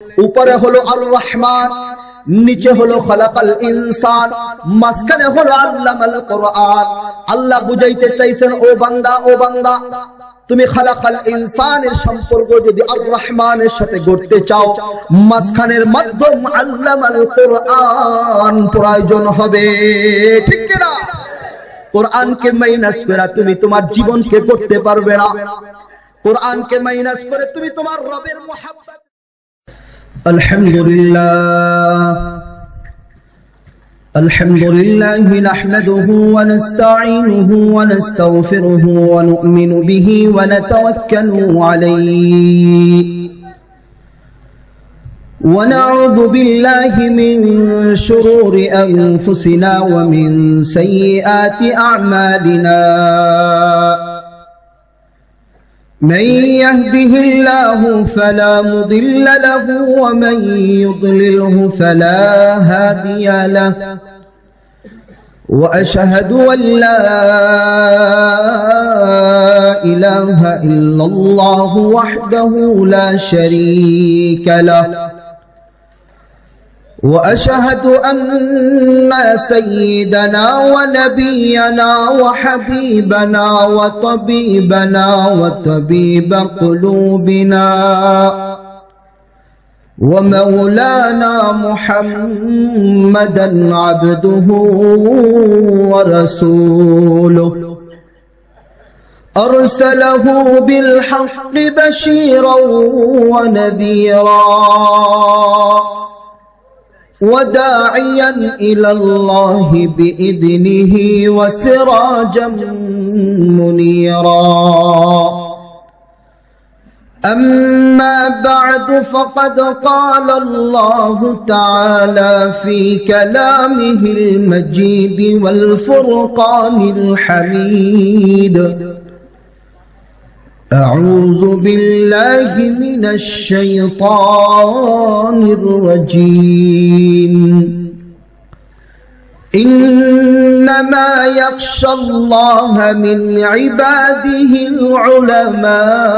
উপরে হলো আর রহমান, নিচে হলো খালাকাল ইনসান, মাঝখানে হলো আল্লামাল কোরআন। আল্লাহ বুঝাইতে চাইছেন, ও বান্দা ও বান্দা, তুমি খালাকাল ইনসানের সম্পর্ক যদি আর রহমানের সাথে গড়তে চাও, মাঝখানের মাধ্যম আল্লামাল কোরআন প্রয়োজন হবে, ঠিক কি না? কোরআনকে মাইনাস করে তুমি তোমার জীবনকে করতে পারবে না। কোরআনকে মাইনাস করে তুমি তোমার রবের মুহাব্বত। আলহামদুলিল্লাহ নাহমাদুহু ওয়া নাস্তাঈনুহু ওয়া নাস্তাগফিরুহু ওয়া নু'মিনু বিহি ওয়া নাতাওয়াক্কালু আলাইহি ওয়া নাউযু বিল্লাহি মিন শুরুরি আনফুসিনা ওয়া মিন সাইয়্যাতি আ'মালিনা। من يهده الله فلا مضل له ومن يضلله فلا هادي له وأشهد أن لا إله إلا الله وحده لا شريك له وأشهد أن سيدنا ونبينا وحبيبنا وطبيبنا وطبيب قلوبنا ومولانا محمدا عبده ورسوله أرسله بالحق بشيرا ونذيرا وداعيا إلى الله بإذنه وسراجا منيرا. أما بعد فقد قال الله تعالى في كلامه المجيد والفرقان الحميد: أعوذ بالله من الشيطان الرجيم. إنما يخشى الله من عباده العلماء.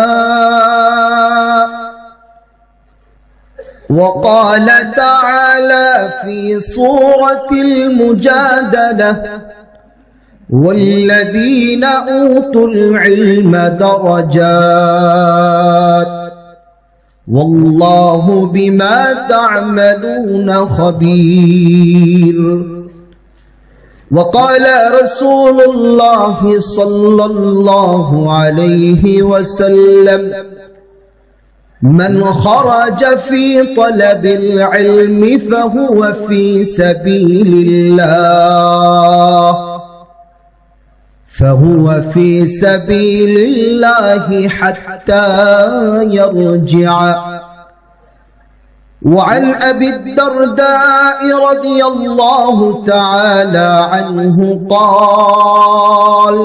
وقال تعالى في سورة المجادلة: والذين أوتوا العلم درجات والله بما تعملون خبير. وقال رسول الله صلى الله عليه وسلم: من خرج في طلب العلم فهو في سبيل الله حتى يرجع. وعن أبي الدرداء رضي الله تعالى عنه قال: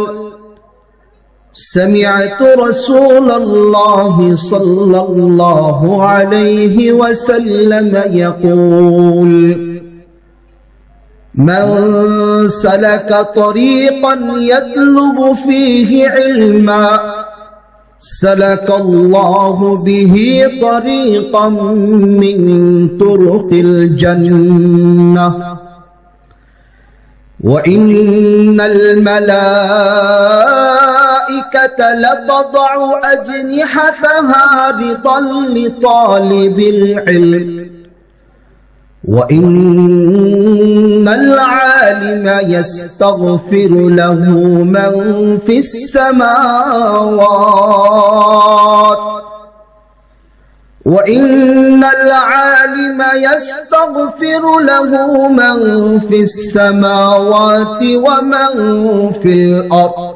سمعت رسول الله صلى الله عليه وسلم يقول: من سلك طريقا يطلب فيه علما سلك الله به طريقا من طرق الجنة. وإن الملائكة لتضع أجنحتها رضا لطالب العلم. وإن العالم يستغفر له من في السماوات. وإن العالم يستغفر له من في السماوات ومن في الأرض.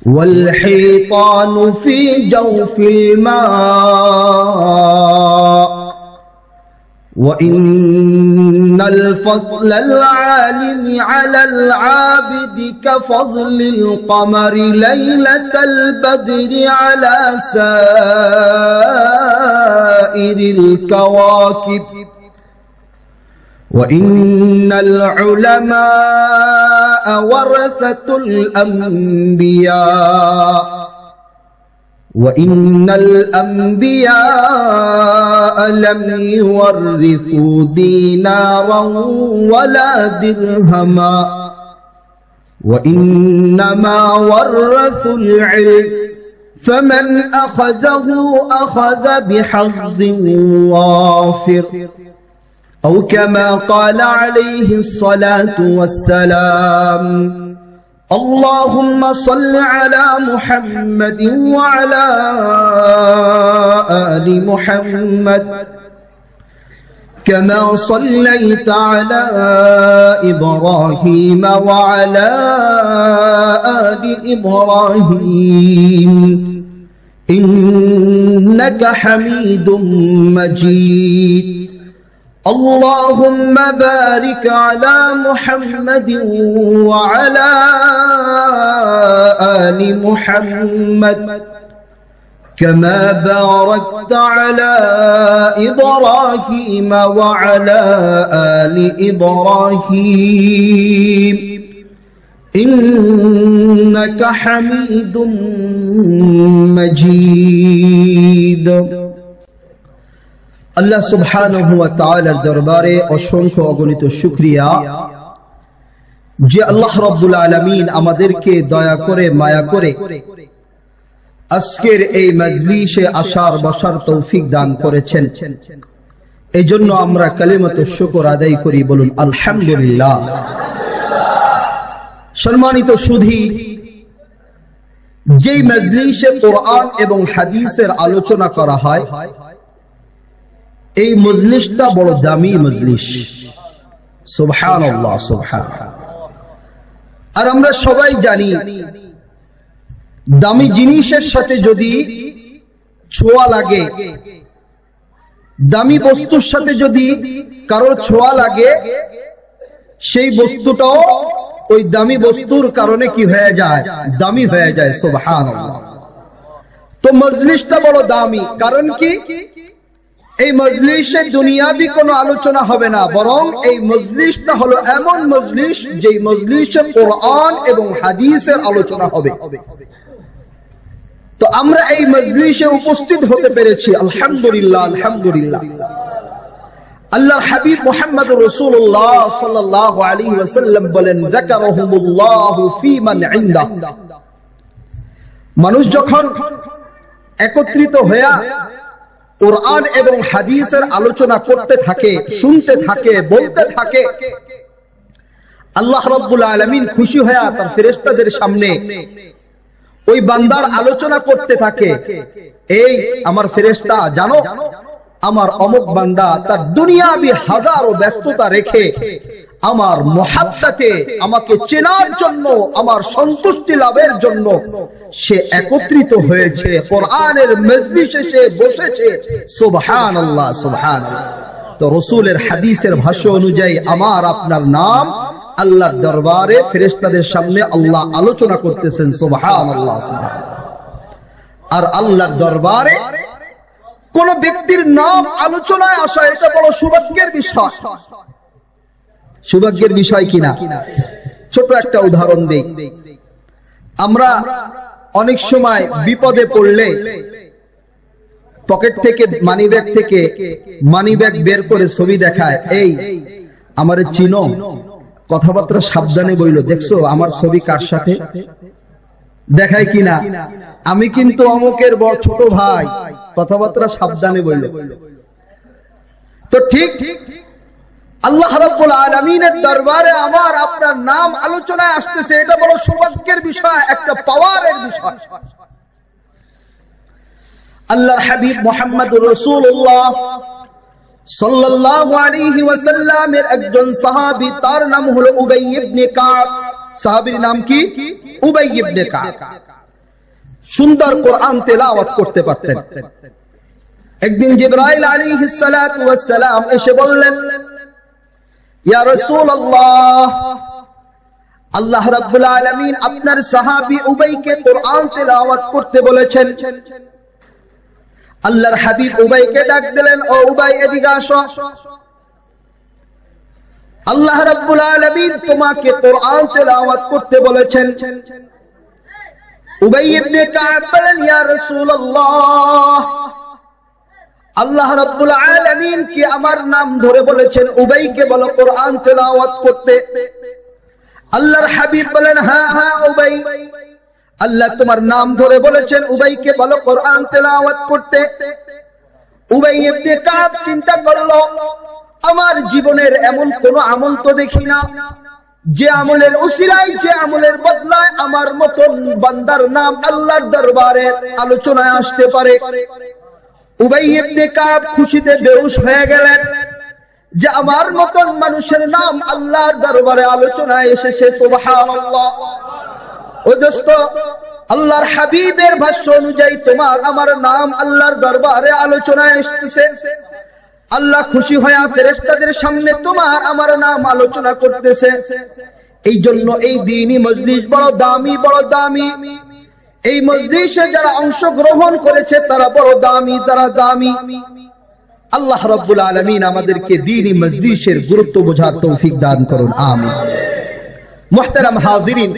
والحيطان في جوف الماء. وإن الفضل العالم على العابد كفضل القمر ليلة البدر على سائر الكواكب. وإن العلماء ورثة الأنبياء وَإِنَّ الْأَنْبِيَاءَ لَمْ يُوَرِّثُوا دِينَارًا وَلَا دِرْهَمًا وَإِنَّمَا وَرَّثُوا الْعِلْمَ فَمَنْ أَخَذَهُ أَخَذَ بِحَظٍّ وَافِرٍ أو كما قال عليه الصلاة والسلام اللهم صل على محمد وعلى آل محمد كما صليت على إبراهيم وعلى آل إبراهيم إنك حميد مجيد اللهم بارك على محمد وعلى آل محمد كما باركت على إبراهيم وعلى آل إبراهيم إنك حميد مجيد আল্লাহ সুবহানাহু ওয়া তাআলার দরবারে অসংখ্য অগণিত শুকরিয়া যে আল্লাহ রাব্বুল আলামিন আমাদেরকে দয়া করে মায়া করে আজকের এই মজলিসে আসার বসার তৌফিক দান করেছেন। এজন্য আমরা কালিমাতুশ শুকর আদায় করি, বলুন আলহামদুলিল্লাহ। সম্মানিত সুধী, যেই মজলিসে কোরআন এবং হাদিসের আলোচনা করা হয় এই মজলিসটা বড় দামি মজলিস। সুবহানাল্লাহ সুবহানাল্লাহ। আর আমরা সবাই জানি দামি জিনিসের সাথে যদি ছোঁয়া লাগে, দামি বস্তুর সাথে যদি কারোর ছোঁয়া লাগে, সেই বস্তুটাও ওই দামি বস্তুর কারণে কি হয়ে যায়? দামি হয়ে যায়। সুবহানাল্লাহ। তো মজলিসটা বড় দামি, কারণ কি? এই মজলিসে দুনিয়াবি কোনো আলোচনা হবে না, বরং এই মজলিসটা হলো এমন মজলিস যেই মজলিসে কোরআন এবং হাদিসের আলোচনা হবে। তো আমরা এই মজলিসে উপস্থিত হতে পেরেছি, আলহামদুলিল্লাহ আলহামদুলিল্লাহ। আল্লাহর হাবিব মুহাম্মদুর রাসূলুল্লাহ সাল্লাল্লাহু আলাইহি ওয়াসাল্লাম বলেন, যাকারাহুমুল্লাহু ফী মান ইনদা। মানুষ যখন একত্রিত হয়ে কোরআন এবং হাদিসের আলোচনা করতে থাকে, শুনতে থাকে, বলতে থাকে, আল্লাহ রাব্বুল আলামিন খুশি হয়ে তার ফেরেশতাদের সামনে ওই বান্দার আলোচনা করতে থাকে। এই আমার ফেরেশতা, জানো আমার অমুক বান্দা তার দুনিয়াবি হাজারো ব্যস্ততা রেখে আমার মুহাব্বতে, আমাকে চেনার জন্য, আমার সন্তুষ্টি লাভের জন্য সে একত্রিত হয়েছে, কোরআনের মজলিসে সে বসেছে। সুবহানাল্লাহ সুবহানাল্লাহ। তো রাসূলের হাদিসের ভাষ্য অনুযায়ী আমার আপনার নাম আল্লাহর দরবারে ফেরেশতাদের সামনে আল্লাহ আলোচনা করতেছেন। সুবহানাল্লাহ সুবহানাল্লাহ। আর আল্লাহর দরবারে কোন ব্যক্তির নাম আলোচনায় আসা, এটা বড় সৌভাগ্যের বিষয়। সৌভাগ্যের বিষয় কিনা? ছোট একটা উদাহরণ দেই। আমরা অনেক সময় বিপদে পড়লে পকেট থেকে, মানিব্যাগ থেকে মানিব্যাগ বের করে ছবি দেখায়, এই আমারে চিনো, কথাবার্তা সাবধানে বইল, দেখছো আমার ছবি কার সাথে, দেখায় কিনা, আমি কিন্তু অমুকের বড় ছোট ভাই, কথাবার্তা সাবধানে বইল। তো ঠিক আল্লাহ রাব্বুল আলামিনের দরবারে আমার আপনার নাম আলোচনায় আসতেছে, এটা বড় সৌভাগ্যের বিষয়, একটা পাওয়ারের বিষয়। আল্লাহর হাবিব মুহাম্মদুর রাসূলুল্লাহ সাল্লাল্লাহু আলাইহি ওয়াসাল্লামের একজন সাহাবী, তার নাম হলো উবাই ইবনে কাব। সাহাবীর নাম কি? উবাই ইবনে কাব। সুন্দর কোরআন তেলাওয়াত করতে পারতেন। একদিন জিবরাইল আলাইহিস সালাতু ওয়াস সালাম এসে বললেন, ইয়া রাসূলুল্লাহ, আল্লাহ রাব্বুল আলামিন আপনার সাহাবী উবাইকে কোরআন তেলাওয়াত করতে বলেছেন। আল্লাহর হাবিব উবাইকে ডাক দিলেন, ও উবাই এদিকে আসো, আল্লাহ রাব্বুল আলামিন তোমাকে কোরআন তেলাওয়াত করতে বলেছেন। উবাই ইবনে কাব বলেন, ইয়া রাসূলুল্লাহ, আল্লাহ রাব্বুল আলামিন কি আমার নাম ধরে বলেছেন উবাইকে বলো কোরআন তেলাওয়াত করতে? আল্লাহর হাবিব বলেন, হ্যাঁ হ্যাঁ উবাই, আল্লাহ তোমার নাম ধরে বলেছেন উবাইকে বলো কোরআন তেলাওয়াত করতে। উবাই ইবনে কাব চিন্তা করলো, আমার জীবনের এমন কোন আমল তো দেখি না যে আমলের উসিলায়, যে আমলের বদলায় আমার মতন বান্দার নাম আল্লাহর দরবারে আলোচনায় আসতে পারে। উবাই ইবনে কাব খুশিতে বেহুশ হয়ে গেলেন যে আমার মতন মানুষের নাম আল্লাহর দরবারে আলোচনায় এসেছে। সুবহানাল্লাহ। ও দোস্ত, আল্লাহর হাবিবের ভাষ্য অনুযায়ী তোমার আমার নাম আল্লাহর দরবারে আলোচনায় এসেছে। আল্লাহ খুশি হয়ে ফেরেশতাদের সামনে তোমার আমার নাম আলোচনা করতেছে। এই জন্য এই দ্বীনি মজলিস বড় দামি, বড় দামি। এই মজলিসে যারা অংশগ্রহণ করেছে তারা বড় দামি, তারা দামি। আল্লাহ রাব্বুল আলামিন আমাদেরকে দ্বীনি মজলিসের গুরুত্ব বোঝার তৌফিক দান করুন, আমিন। মুহতারাম হাজিরিন,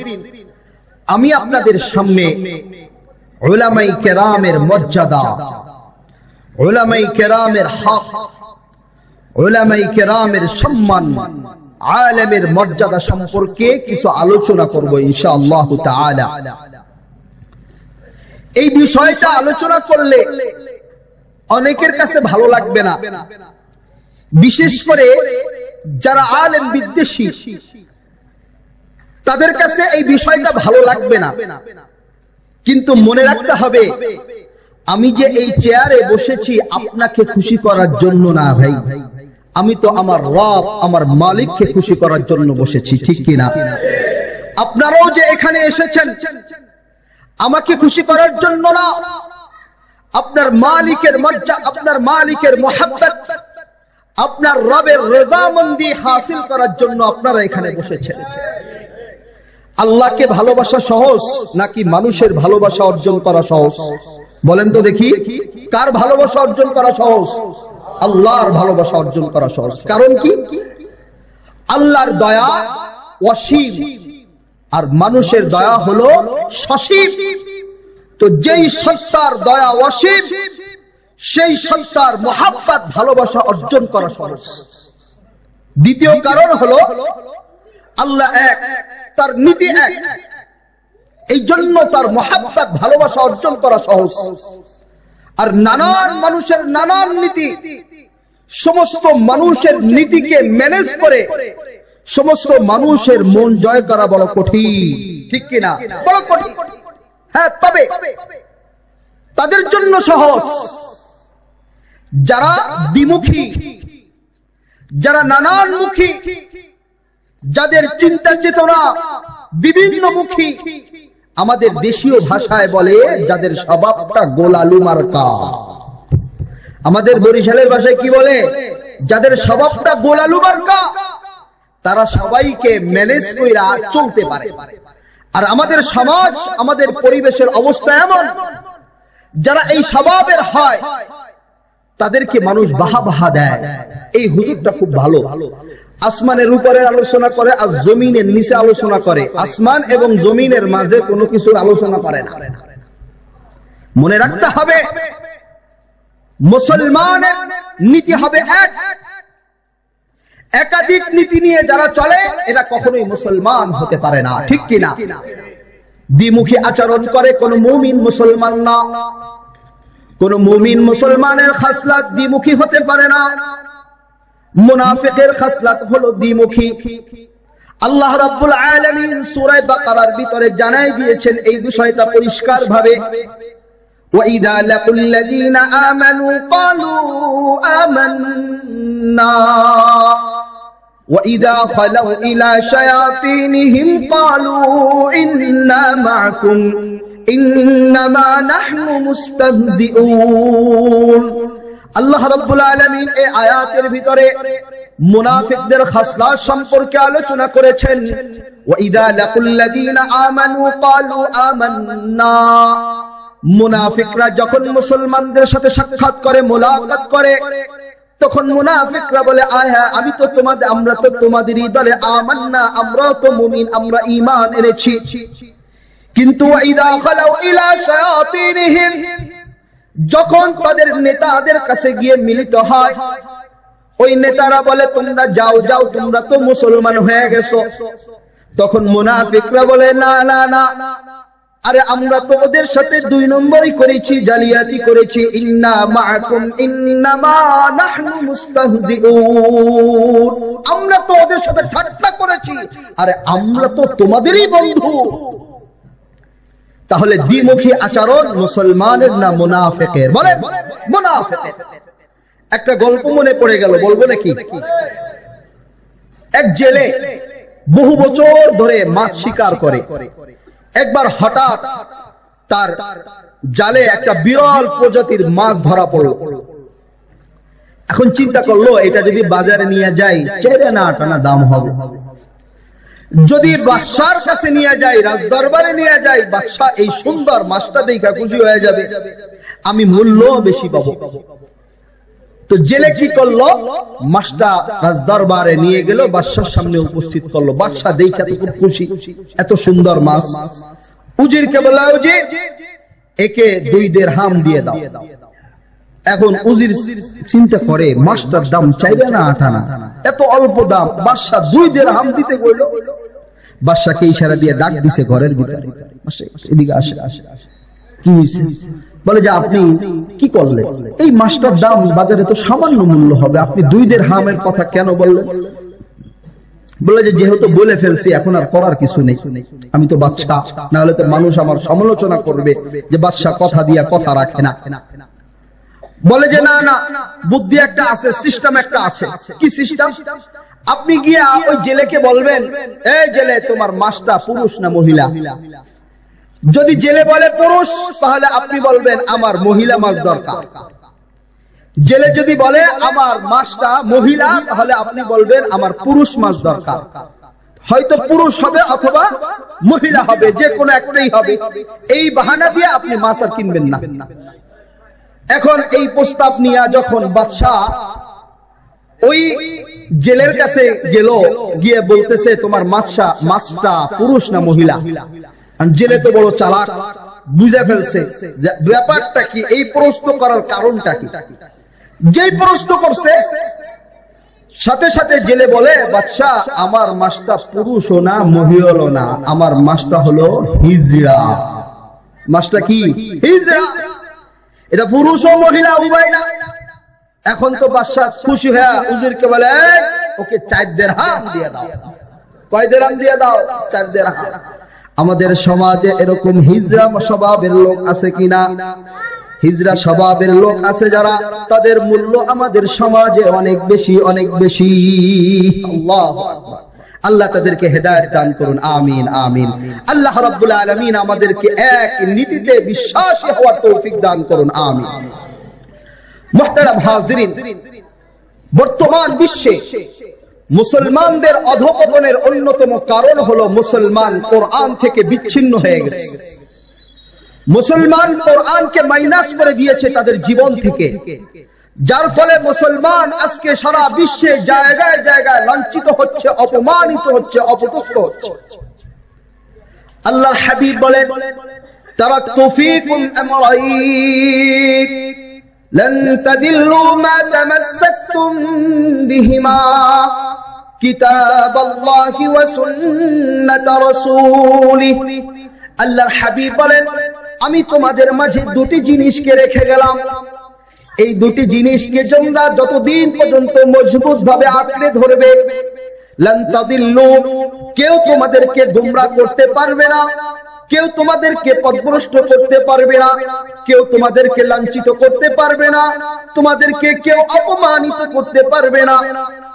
আমি আপনাদের সামনে উলামায়ে কেরামের মর্যাদা, উলামায়ে কেরামের হক, উলামায়ে কেরামের সম্মান, আলেমের মর্যাদা সম্পর্কে কিছু আলোচনা করব ইনশাআল্লাহ তাআলা। এই বিষয়টা আলোচনা করলে অনেকের কাছে ভালো লাগবে না, বিশেষ করে যারা আলেম বিদ্বেষী তাদের কাছে এই বিষয়টা ভালো লাগবে না। কিন্তু মনে রাখতে হবে, আমি যে এই চেয়ারে বসেছি আপনাকে খুশি করার জন্য না ভাই, আমি তো আমার রব, আমার মালিককে খুশি করার জন্য বসেছি, ঠিক কিনা? আপনারাও যে এখানে এসেছেন আমাকে খুশি করার জন্য না, আপনার মালিকের মর্যাদা, আপনার মালিকের মোহাব্বত, আপনার রবের রেজামন্দি হাসিল করার জন্য আপনারা এখানে বসেছেন। আল্লাহকে ভালোবাসা সহজ নাকি মানুষের ভালোবাসা অর্জন করা সহজ? বলেন তো দেখি, কার ভালোবাসা অর্জন করা সহজ? আল্লাহর ভালোবাসা অর্জন করা সহজ। কারণ কি? আল্লাহর দয়া অসীম আর মানুষের দয়া হলো সসীম। তো যেই সত্তার দয়া অসীম, সেই সত্তার মোহাব্বত ভালোবাসা অর্জন করা সহজ। দ্বিতীয় কারণ হলো আল্লাহ এক, তার নীতি এক, এই জন্য তার মোহাব্বত ভালোবাসা অর্জন করা সহজ। আর নানান মানুষের নানান নীতি, সমস্ত মানুষের নীতিকে ম্যানেজ করে সমস্ত মানুষের মন জয় করা বড় কঠিন, ঠিক কিনা? বড় কঠিন। হ্যাঁ, তবে তাদের জন্য সহজ যারা দ্বিমুখী, যারা নানানমুখী, যাদের চিন্তা চেতনা বিভিন্ন মুখী। আমাদের দেশীয় ভাষায় বলে যাদের স্বভাবটা গোলালু মার্কা। আমাদের বরিশালের ভাষায় কি বলে? যাদের স্বভাবটা গোলালু মার্কা, তারা সবাইকে ম্যানেজ কইরা চলতে পারে। আর আমাদের সমাজ, আমাদের পরিবেশের অবস্থা এমন, যারা এই স্বভাবের হয় তাদেরকে মানুষ বাহা বাহা দেয়। এই হুজুরটা খুব ভালো, আসমানের উপরে আলোচনা করে আর জমিনের নিচে আলোচনা করে, আসমান এবং জমিনের মাঝে কোনো কিছুর আলোচনা করে না। মনে রাখতে হবে, মুসলমানের নীতি হবে এক। একাধিক নীতি নিয়ে যারা চলে এরা কখনোই মুসলমান হতে পারে না, ঠিক কিনা? দ্বিমুখী আচরণ করে কোন মুমিন মুসলমান না। কোন মুমিন মুসলমানের খাসলাত দ্বিমুখী হতে পারে না। মুনাফিকের খাসলাত হলো দ্বিমুখী। আল্লাহ রাব্বুল আলামিন সূরা বাকারার ভিতরে জানাই দিয়েছেন এই বিষয়টা পরিষ্কার ভাবে। وَإِذَا لَقُوا الَّذِينَ آمَنُوا قَالُوا آمَنَّا وَإِذَا خَلَوْا إِلَى شَيَاطِينِهِمْ قَالُوا إِنَّا مَعَكُمْ إِنَّمَا نَحْنُ مُسْتَهْزِئُونَ। আল্লাহ রাব্বুল আলামিন এই আয়াতের ভিতরে মুনাফিকদের খাসলাত সম্পর্কে আলোচনা করেছেন। وَإِذَا لَقُوا الَّذِينَ آمَنُوا قَالُوا آمَنَّا। মুনাফিকরা যখন মুসলমানদের সাথে সাক্ষাৎ করে, মোলাকাত করে, তখন মুনাফিকরা বলে, আয়া আমি তো তোমাদের, আমরা তো তোমাদেরই দলে, আমান্না, আমরা তো মুমিন, আমরা ঈমান এনেছি। কিন্তু ইদা খালাউ ইলা শায়াতিনহিম, যখন তাদের নেতাদের কাছে গিয়ে মিলিত হয়, ওই নেতারা বলে তোমরা যাও যাও, তোমরা তো মুসলমান হয়ে গেছো। তখন মুনাফিকরা বলে না না না, আরে আমরা তো ওদের সাথে 2 নম্বরই করেছি, জালিয়াতি করেছি। ইন্না মাআকুম ইন্নামা নাহনু মুস্তাহজিউন, আমরা তো ওদের সাথে ঠাট্টা করেছি, আরে আমরা তো তোমাদেরই বন্ধু। তাহলে দ্বিমুখী আচরণ মুসলমানের না মুনাফিকের? বলেন মুনাফিকের। একটা গল্প মনে পড়ে গেল, বলবো নাকি? এক জেলে বহু বছর ধরে মাছ শিকার করে। একবার হঠাৎ তার জালে একটা বিরল প্রজাতির মাছ ধরা পড়লো। এখন চিন্তা করলো এটা যদি বাজারে নিয়ে যাই 4 আনা 8 আনা দাম হবে। যদি বাদশার কাছে নিয়ে যাই, রাজদরবারে নিয়ে যাই, বাদশা এই সুন্দর মাছটা দেখা খুশি হয়ে যাবে, আমি মূল্য বেশি পাবো। তো জেলে কি করলো, মাছটা রাজদরবারে নিয়ে গেল, বাদশার সামনে উপস্থিত করলো। বাদশা দেখা তো খুব খুশি, এত সুন্দর মাছ। উজিরকে বলল, উজির একে 2 দিরহাম দিয়ে দাও। এখন উজির চিন্তা করে মাছটার দাম 4 আনা 8 আনা, এত অল্প দাম, বাদশা 2 দিরহাম দিতে বলল। বাদশাকে ইশারা দিয়ে ডাক দিছে ঘরের ভিতরে, এদিকে আসে। কি হয়েছে? বলে যে আপনি কি করলেন? এই মাছটার দাম বাজারে তো সামান্য মূল্য হবে, আপনি 2 দিরহামের কথা কেন বললেন? বলে যে যেহেতু বলে ফেলছি, এখন আর করার কিছু নেই, আমি তো বাদশা, না হলে তো মানুষ আমার সমালোচনা করবে যে বাদশা কথা দিয়া কথা রাখে না। বলে যে না না, বুদ্ধি একটা আছে, সিস্টেম একটা আছে। কি সিস্টেম? আপনি গিয়া ওই জেলেকে বলবেন, এই জেলে তোমার মাছটা পুরুষ না মহিলা? যদি জেলে বলে পুরুষ, তাহলে আপনি বলবেন আমার মহিলা মাছ দরকার। জেলে যদি বলে আমার মাছটা মহিলা, তাহলে আপনি বলবেন আমার পুরুষ মাছ দরকার। হয়তো পুরুষ হবে অথবা মহিলা হবে, যে কোনো একটাই হবে। এই বাহানা দিয়ে আপনি মাছ আর কিনবেন না। এখন এই প্রস্তাব নিয়ে যখন বাদশা ওই জেলের কাছে গেল, গিয়ে বলতেছে তোমার মাছটা পুরুষ না মহিলা? জেলে তো বড় চালাক, বুঝে ফেলছে ব্যাপারটা কি, এই প্রশ্ন করার কারণটা কি। যেই প্রশ্ন করছে সাথে সাথে জেলে বলে, বাদশা আমার মাছটা পুরুষও না মহিলাও না, আমার মাছটা হলো হিজড়া। মাছটা কি? হিজড়া। এটা পুরুষ ও মহিলা উভয় না। এখন তো বাদশা খুশি হয়ে উজিরকে বলে, ওকে 4 দিরহাম দিয়ে দাও। কয় দিরহাম দিয়ে দাও? 4 দিরহাম। আমাদের সমাজে এরকম হিজড়া স্বভাবের লোক আছে কিনা? হিজড়া স্বভাবের লোক আছে যারা, তাদের মূল্য আমাদের সমাজে অনেক বেশি, অনেক বেশি। আল্লাহু আকবার। আল্লাহ তাদেরকে হেদায়েত দান করুন, আমিন আমিন। আল্লাহ রাব্বুল আলামিন আমাদেরকে এক নীতিতে বিশ্বাসী হওয়ার তৌফিক দান করুন, আমিন। মুহতারাম হাজিরিন, বর্তমান বিশ্বে মুসলমানদের অধঃপতনের অন্যতম কারণ হলো মুসলমান কোরআন থেকে বিচ্ছিন্ন হয়ে গেছে। মুসলমান কোরআনকে মাইনাস করে দিয়েছে তাদের জীবন থেকে, যার ফলে মুসলমান আজকে সারা বিশ্বে জায়গায় জায়গায় লাঞ্ছিত হচ্ছে, অপমানিত হচ্ছে, অপদস্থ হচ্ছে। আল্লাহর হাবিব বলেন, তারাকতু ফীকুম আমরাইন লান তাদিল্লু মা তামাসসাকতুম বিহিমা কিতাবাল্লাহি ওয়া সুন্নাত রাসূলিহি। আল্লাহর হাবিব বলেন, আমি তোমাদের মাঝে 2টি জিনিসকে রেখে গেলাম। এই 2টি জিনিসকে তোমরা যতদিন পর্যন্ত মজবুত ভাবে আঁকড়ে ধরবে, লান তাদিল্লু, কেউ তোমাদেরকে গোমরাহ করতে পারবে না, কেউ তোমাদেরকে পথভ্রষ্ট করতে পারবে না, কেউ তোমাদেরকে লাঞ্ছিত করতে পারবে না, তোমাদেরকে কেউ অপমানিত করতে পারবে না।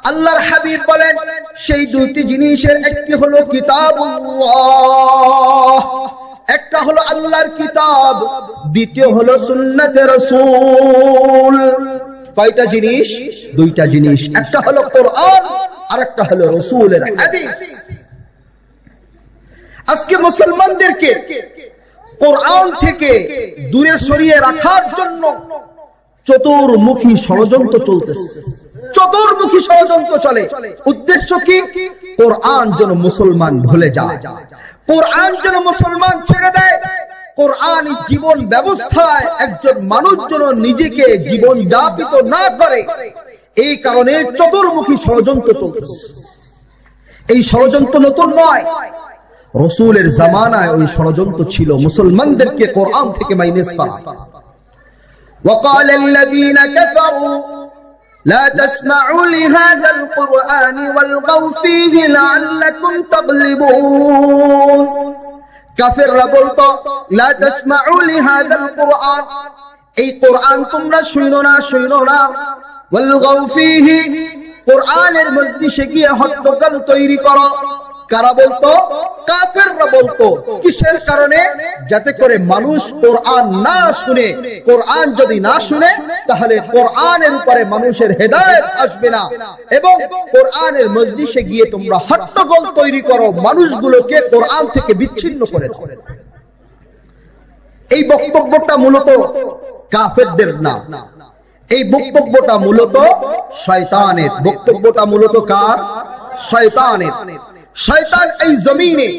আল্লাহর হাবিব বলেন, সেই 2টি জিনিসের একটি হলো কিতাবুল্লাহ, একটা হলো আল্লাহর কিতাব, দ্বিতীয় হলো সুন্নাতে রাসূল। কয়টা জিনিস? 2টা জিনিস, একটা হলো কোরআন আর একটা হলো রাসূলের হাদিস। আজকে মুসলমানদেরকে কোরআন থেকে দূরে সরিয়ে রাখার জন্য চতুর্মুখী ষড়যন্ত্র চলতেছে, চতুর্মুখী ষড়যন্ত্র চলে। উদ্দেশ্য কি? কোরআন যেন মুসলমান ভুলে যায়, কোরআন যেন মুসলমান ছেড়ে দেয়, কোরআনী জীবন ব্যবস্থায় একজন মানুষ যেন নিজেকে জীবন যাপিত না করে। এই কারণে চতুর্মুখী ষড়যন্ত্র চলতেছে। এই ষড়যন্ত্র নতুন নয়, রাসূলের জামানায় ওই ষড়যন্ত্র ছিল মুসলমানদেরকে কোরআন থেকে মাইনাস করা। وقال الذين كفروا لا تسمعوا لهذا القرآن والغوا فيه لعلكم تغلبون। কাফেররা বলতো লা তাসমাউ লিহাযাল কুরআন, এই কোরআন তোমরা শুনো না ওয়ালগাউ ফীহি, কোরআনের মজলিসে গিয়ে হট্টগোল তৈরি করো। কারা বলতো? কাফেররা বলতো। কিসের কারণে? যাতে করে মানুষ কোরআন না শুনে। কোরআন যদি না শুনে তাহলে কোরআনের উপরে মানুষের হেদায়েত আসবে না, এবং কোরআনের মজলিসে গিয়ে তোমরা হট্টগোল তৈরি করো, মানুষগুলোকে কোরআন থেকে বিচ্ছিন্ন করে দাও। এই বক্তব্যটা মূলত কাফেরদের না, এই বক্তব্যটা মূলত শয়তানের। বক্তব্যটা মূলত কার? শয়তানের। শয়তান এই জমিনে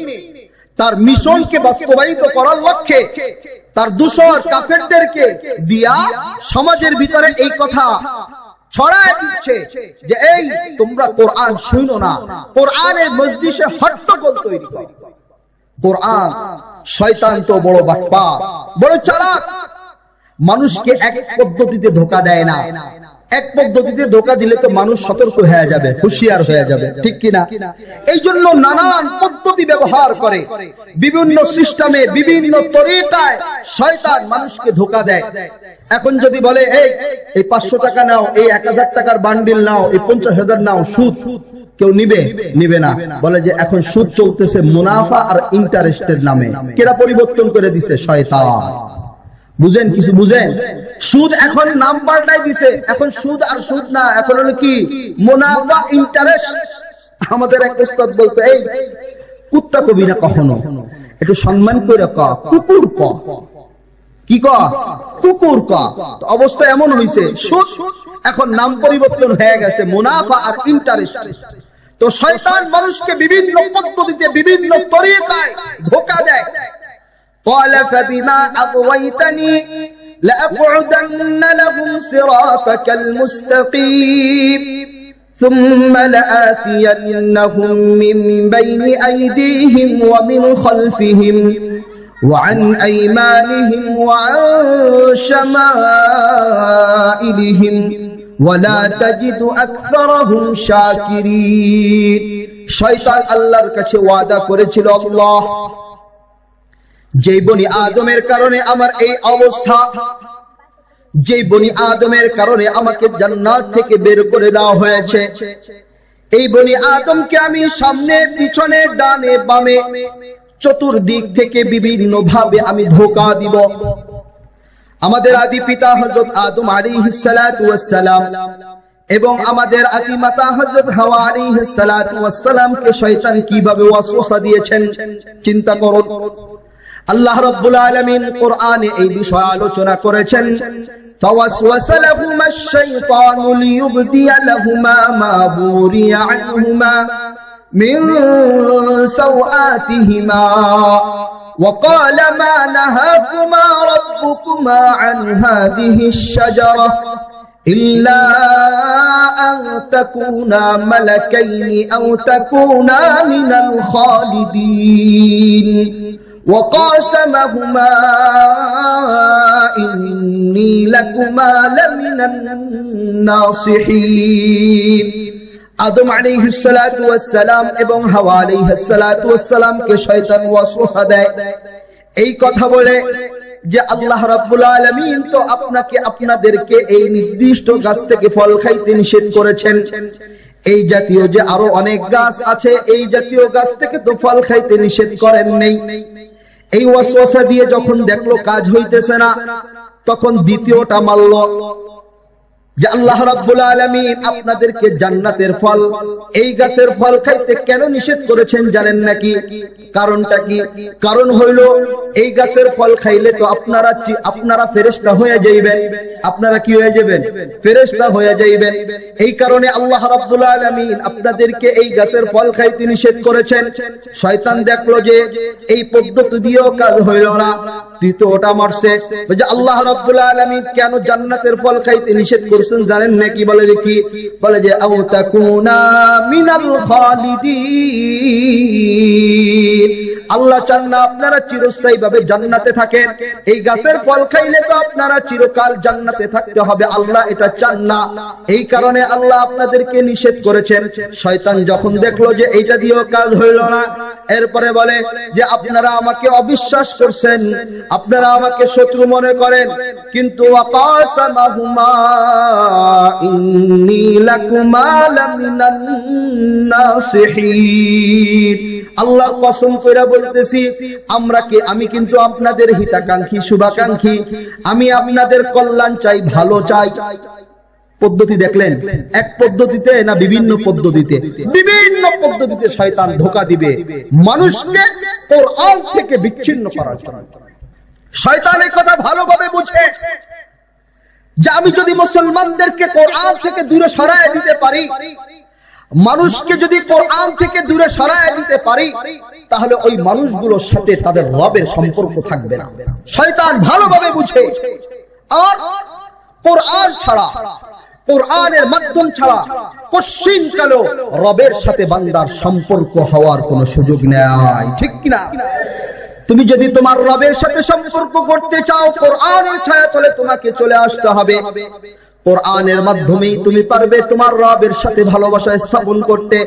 তার মিশনকে বাস্তবায়িত করার লক্ষ্যে তার দূষর কাফেরদেরকে দিয়া সমাজের ভিতরে এই কথা ছড়ায় দিচ্ছে যে এই তোমরা কোরআন শুনো না, কোরআনের মজলিসে হট্টগোল তৈরি করো। কোরআন, শয়তান তো বড় বাটপার, বড় চালাক। মানুষকে এক পদ্ধতিতে ধোঁকা দেয় না। এক পদ্ধতিতে ধোঁকা দিলে তো মানুষ সতর্ক হয়ে যাবে, হুঁশিয়ার হয়ে যাবে, ঠিক কিনা? এই জন্য নানান পদ্ধতি ব্যবহার করে, বিভিন্ন সিস্টেমে, বিভিন্ন তরিকায় শয়তান মানুষকে ধোঁকা দেয়। এখন যদি বলে এই 500 টাকা নাও, এই 1000 টাকার বান্ডিল নাও, এই 50,000 নাও, সুদ, কেউ নিবে না। বলে যে এখন সুদ চলতেছে মুনাফা আর ইন্টারেস্টের নামে। কেরা পরিবর্তন করে দিছে? শয়তান। বুঝেন? কিছু বুঝেন? সুদ এখন নাম পাল্টাই দিছে, এখন সুদ আর সুদ না, এখন হলো কি? মুনাফা, ইন্টারেস্ট। আমাদের এক উস্তাদ বলতো, এই কুত্তা কবি না কখনো, একটু সম্মান করে ক, কুকুর ক। কি ক? কুকুর ক। অবস্থা এমন হইছে, সুদ এখন নাম পরিবর্তন হয়ে গেছে মুনাফা আর ইন্টারেস্ট। তো শয়তান মানুষকে বিভিন্ন পদ্ধতিতে, বিভিন্ন তরিকায় ধোঁকা দেয়। قال فبما أغويتني لأقعدن لهم صراطك المستقيم ثم لآتينهم من بين أيديهم ومن خلفهم وعن أيمانهم وعن شمائلهم ولا تجد أكثرهم شاكرين। শয়তান আল্লাহর কাছে ওয়াদা করেছিল, আল্লাহ, যে বনি আদমের কারণে আমার এই অবস্থা, যে বনি আদমের কারণে আমাকে জান্নাত থেকে বের করে দেওয়া হয়েছে, এই বনি আদমকে আমি সামনে, পিছনে, ডানে, বামে, চতুর্দিক থেকে বিভিন্ন ভাবে আমি ধোঁকা দিব। আমাদের আদি পিতা হযরত আদম আলাইহিস সালাতু ওয়াস সালাম এবং আমাদের আদি মাতা হযরত হাওয়া আলাইহিস সালাতু ওয়াস সালামকে শয়তান কিভাবে ওয়াসওয়াসা দিয়েছেন চিন্তা করুন। আল্লাহ রাব্বুল আলামিন কোরআনে এই বিষয় আলোচনা করেছেন, ফাওয়াসওয়াসা লাহুমাশ শাইতানু লিইউবদিয়া লাহুমা মা বুরিয়া আনহুমা মিন সাওআতিহিমা ওয়া ক্বালা মা নাহাকুমা রাব্বুকুমা আন হাযিহিশ শাজারা ইল্লা আন তাকুনা মালাকাইনি আও তাকুনা মিনাল খালিদিন وقاسمهما إني لكما لمن الناصحين। আদম আলাইহিস সালাতু ওয়াস সালাম এবং হাওয়া আলাইহিস সালাতু ওয়াস সালামকে শয়তান ওয়াসওয়াসা দেয় এই কথা বলে যে আল্লাহ রাব্বুল আলামিন তো আপনাকে, আপনাদেরকে এই নির্দিষ্ট গাছ থেকে ফল খাইতে নিষেধ করেছেন। এই জাতীয় যে আরো অনেক গাছ আছে, এই জাতীয় গাছ থেকে তো ফল খাইতে নিষেধ করেন নাই। এই ওয়াসওয়াসা দিয়ে যখন দেখলো কাজ হইতেছে না, তখন দ্বিতীয়টা মারল। যে আল্লাহ রাব্বুল আলামিন আপনাদেরকে জান্নাতের ফল, এই গাছের ফল খাইতে কেন নিষেধ করেছেন জানেন নাকি? কারণটা কি? কারণ হইল এই গাছের ফল খাইলে তো আপনারা ফেরেশতা হয়ে যাইবেন। আপনারা কি হয়ে যাবেন? ফেরেশতা হয়ে যাইবেন। এই কারণে আল্লাহ রাব্বুল আলামিন আপনাদেরকে এই গাছের ফল খাইতে নিষেধ করেছেন। শয়তান দেখলো যে এই পদ্ধতি দিয়েও কাজ হইল না, তৃতীয়টা মারছে যে আল্লাহ রাব্বুল আলামিন কেন জান্নাতের ফল খাইতে নিষেধ করেছেন জানেন নাকি? বলে যে কি? বলে যে আও তাকুনা মিনাল খালিদিন, আল্লাহ চান না আপনারা চিরস্থায়ী ভাবে জান্নাতে থাকেন। এই গাছের ফল খাইলে তো আপনারা চিরকাল জান্নাতে থাকতে হবে, আল্লাহ এটা চান না। এই কারণে আল্লাহ আপনাদেরকে নিষেধ করেছেন। শয়তান যখন দেখলো যে এইটা দিয়েও কাজ হইল না, এরপরে বলে যে আপনারা আমাকে অবিশ্বাস করছেন, আপনারা আমাকে শত্রু মনে করেন, কিন্তু ওয়াকাসামাহুমা ইন্নী লাকুমা লামিনান নাসিহিন, আল্লাহর কসম কইরা বলতেছি আমি কিন্তু আপনাদের হিতাকাঙ্ক্ষী, শুভাকাঙ্ক্ষী, আমি আপনাদের কল্যাণ চাই, ভালো চাই। পদ্ধতি দেখলেন? এক পদ্ধতিতে না বিভিন্ন পদ্ধতিতে? বিভিন্ন পদ্ধতিতে শয়তান ধোঁকা দিবে মানুষকে কোরআন থেকে বিচ্ছিন্ন করার জন্য। শয়তান এই কথা ভালোভাবে বুঝে যে আমি যদি মুসলমানদেরকে কোরআন থেকে দূরে সরায় দিতে পারি, মানুষকে যদি কোরআন থেকে দূরে সরায় দিতে পারি, তাহলে ওই মানুষগুলোর সাথে তাদের রবের সম্পর্ক থাকবে না। শয়তান ভালোভাবে বুঝে। আর কোরআন ছাড়া, কোরআনের মাধ্যম ছাড়া কশিনকালেও রবের সাথে বান্দার সম্পর্ক হওয়ার কোনো সুযোগ নেই, ঠিক কিনা? তুমি যদি তোমার রবের সাথে সম্পর্ক করতে চাও, কোরআনের ছায়া চলে তোমাকে চলে আসতে হবে। কোরআনের মাধ্যমেই তুমি পারবে তোমার রবের সাথে ভালোবাসা স্থাপন করতে।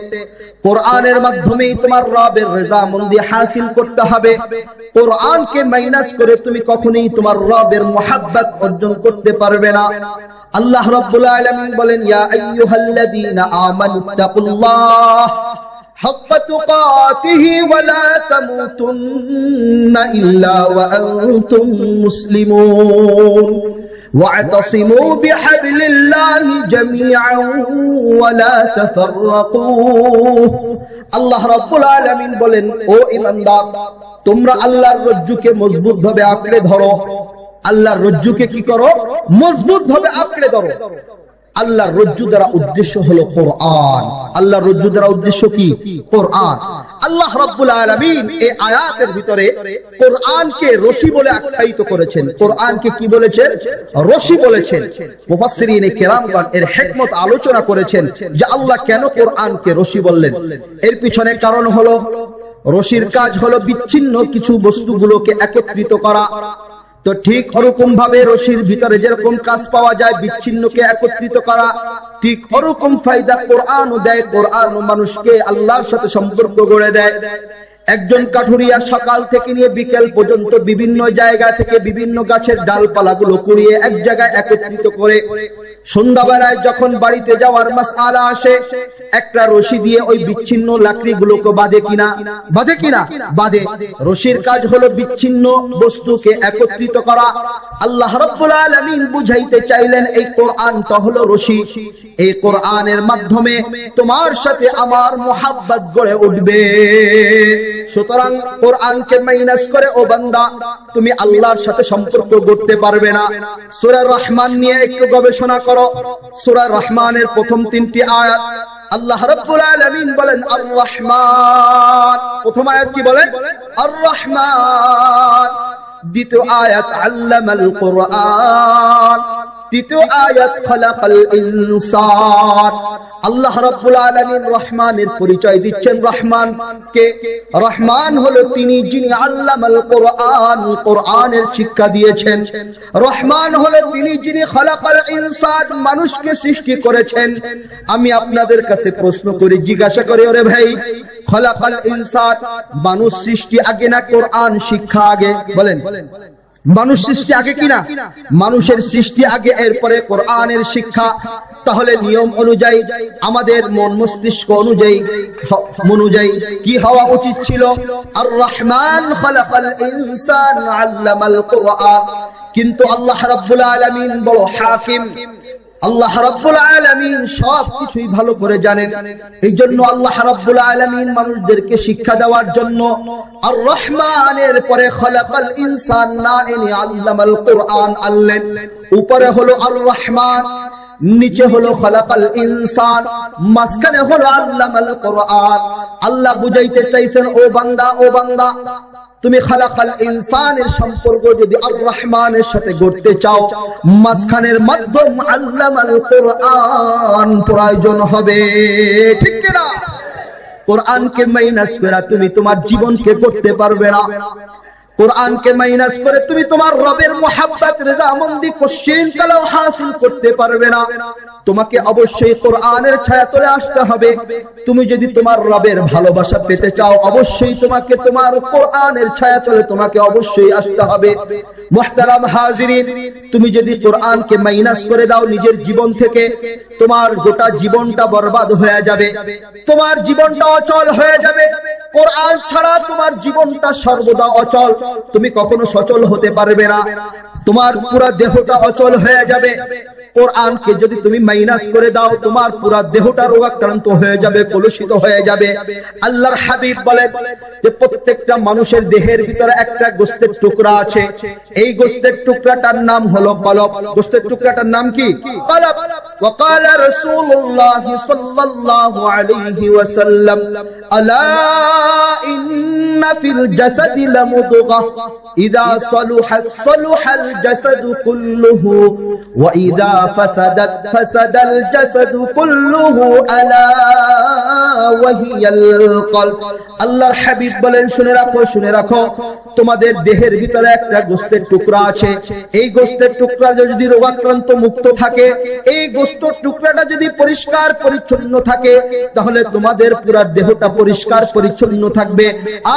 কোরআনের মাধ্যমেই তোমার রবের রেজামন্দি হাসিল করতে হবে। কোরআনকে মাইনাস করে তুমি কখনোই তোমার রবের মুহাব্বত অর্জন করতে পারবে না। আল্লাহ রাব্বুল আলামিন বলেন, ইয়া আইয়ুহাল্লাযীনা আমানুত্তাকুল্লাহ হাক্কা তুকাতিহি ওয়া লা তামুতুন্না ইল্লা ওয়া আনতুম মুসলিমুন واعتصموا بحبل الله جميعا ولا تفرقوا। আল্লাহ রাব্বুল আলামিন বলেন, ও ঈমানদার, তোমরা আল্লাহর রজ্জুকে মজবুত ভাবে আঁকড়ে ধরো। আল্লাহর রজ্জুকে কি করো? মজবুত ভাবে আঁকড়ে ধরো। আল্লাহর রজ্জু দ্বারা উদ্দেশ্য হলো কোরআন। আল্লাহর রজ্জু দ্বারা উদ্দেশ্য কি? কোরআন। আল্লাহ রাব্বুল আলামিন এই আয়াতের ভিতরে কোরআনকে রশি বলে আখ্যায়িত করেছেন। কোরআনকে কি বলেছেন? রশি বলেছেন। মুফাসসিরিনে কেরামগণ এর হিকমত আলোচনা করেছেন যে আল্লাহ কেন কোরআনকে রশি বললেন। এর পিছনে কারণ হলো, রশির কাজ হলো বিচ্ছিন্ন কিছু বস্তুগুলোকে একত্রিত করা। তো ঠিক ওরকম ভাবে রশির ভিতরে যেরকম কাজ পাওয়া যায় বিচ্ছিন্নকে একত্রিত করা, ঠিক ওরকম ফায়দা কোরআনও দেয়। কোরআন মানুষকে আল্লাহর সাথে সম্পর্ক গড়ে দেয়। একজন কাঠুরিয়া সকাল থেকে নিয়ে বিকেল পর্যন্ত বিভিন্ন জায়গা থেকে বিভিন্ন গাছের ডালপালাগুলো কুড়িয়ে এক জায়গায় একত্রিত করে সন্ধ্যাবেলায় যখন বাড়িতে যাওয়ার মাসআলা আসে, একটা রশি দিয়ে ওই বিচ্ছিন্ন লাকড়িগুলোকে বাঁধে কিনা? বাঁধে কিনা? বাঁধে। রশির কাজ হলো বিচ্ছিন্ন বস্তুকে একত্রিত করা। আল্লাহ রাব্বুল আলামিন বুঝাইতে চাইলেন এই কোরআনটা হলো রশি। এই কোরআনের মাধ্যমে তোমার সাথে আমার মুহাব্বত গড়ে উঠবে। সুতরাং কোরআনকে মাইনাস করে ও বান্দা তুমি আল্লাহর সাথে সম্পর্ক গড়তে পারবে না। সূরা রহমান নিয়ে একটু গবেষণা করো। সূরা রহমানের প্রথম 3টি আয়াত আল্লাহ রাব্বুল আলামিন বলেন আর রহমান। প্রথম আয়াত কি বলেন? আর রহমান। দ্বিতীয় আয়াত আল্লামাল কোরআন। তৃতীয় আয়াত খালাকাল ইনসান। আল্লাহ রাব্বুল আলামিন রহমানের পরিচয় দিচ্ছেন। রহমান কে? রহমান হলো তিনি যিনি আল্লামাল কোরআন, কোরআনের শিক্ষা দিয়েছেন। রহমান হলো তিনি যিনি খালাকাল ইনসান, মানুষকে সৃষ্টি করেছেন। আমি আপনাদের কাছে প্রশ্ন করি, জিজ্ঞাসা করি, ওরে ভাই, খালাকাল ইনসান মানুষ সৃষ্টি আগে না কোরআন শিক্ষা আগে? বলেন, মানুষ সৃষ্টি আগে কিনা? মানুষের সৃষ্টি আগে, এরপরে কোরআনের শিক্ষা। তাহলে নিয়ম অনুযায়ী আমাদের মন মস্তিষ্ক অনুযায়ী কি হওয়া উচিত ছিল? আর রহমান খালাকাল ইনসান আল্লামাল কোরআন। কিন্তু আল্লাহ রাব্বুল আলামিন বড় হাকিম, আল্লাহ রাব্বুল আলামিন সবকিছুই ভালো করে জানেন। এই জন্য আল্লাহ রাব্বুল আলামিন মানুষদেরকে শিক্ষা দেওয়ার জন্য আর রহমানের পরে খলাকাল ইনসান না এনে আল্লামাল কুরআন আনলেন। উপরে হলো আর রহমান, নিচে হলো খলাকাল ইনসান, মাঝখানে হলো আল্লামাল কুরআন। আল্লাহ বুঝাইতে চাইছেন, ও বান্দা ও বান্দা, তুমি খালাকাল ইনসানের সম্পর্ক যদি আর রহমানের সাথে গড়তে চাও, মাঝখানের মাধ্যম আল্লামাল কুরআন প্রয়োজন হবে, ঠিক কি না? কোরআনকে মাইনাস করে তুমি তোমার জীবনকে করতে পারবে না। কোরআনকে মাইনাস করে তুমি তোমার রবের মুহাব্বত রেজামন্দি কোশ্চিন কালাও হাসিল করতে পারবে না। তোমাকে অবশ্যই কোরআনের ছায়া তলে আসতে হবে। তুমি যদি তোমার রবের ভালোবাসা পেতে চাও, অবশ্যই তোমাকে তোমার কোরআনের ছায়া তলে তোমাকে অবশ্যই আসতে হবে। মুহতারাম হাজিরিন, তুমি যদি কোরআনকে মাইনাস করে দাও নিজের জীবন থেকে, তোমার গোটা জীবনটা বরবাদ হয়ে যাবে, তোমার জীবনটা অচল হয়ে যাবে। কোরআন ছাড়া তোমার জীবনটা সর্বদা অচল, তুমি কখনো সচল হতে পারবে না, তোমার পুরো দেহটা অচল হয়ে যাবে। কোরআনকে যদি তুমি মাইনাস করে দাও, তোমার পুরো দেহটা রোগাক্রান্ত হয়ে যাবে, কলুষিত হয়ে যাবে। আল্লাহর হাবিব বলেন যে প্রত্যেকটা মানুষের দেহের ভিতরে একটা গোশতের টুকরা আছে, এই গোশতের টুকরাটার নাম হলো কলব। গোশতের টুকরাটার নাম কি? কলব। وقال رسول الله صلى الله عليه وسلم الا ان في الجسد لمضغه اذا صلحت صلح الجسد كله واذا فسدت فسد الجسد كله الا وهي القلب। আল্লাহর হাবিব বলেন, শুনে রাখো, শুনে রাখো, তোমাদের দেহের ভিতরে একটা গোশতের টুকরা আছে, এই গোশতের টুকরা যদি রোগাক্রান্ত মুক্ত থাকে, এই গোশতের টুকরাটা যদি পরিষ্কার পরিচ্ছন্ন থাকে, তাহলে তোমাদের পুরো দেহটা পরিষ্কার পরিচ্ছন্ন থাকবে।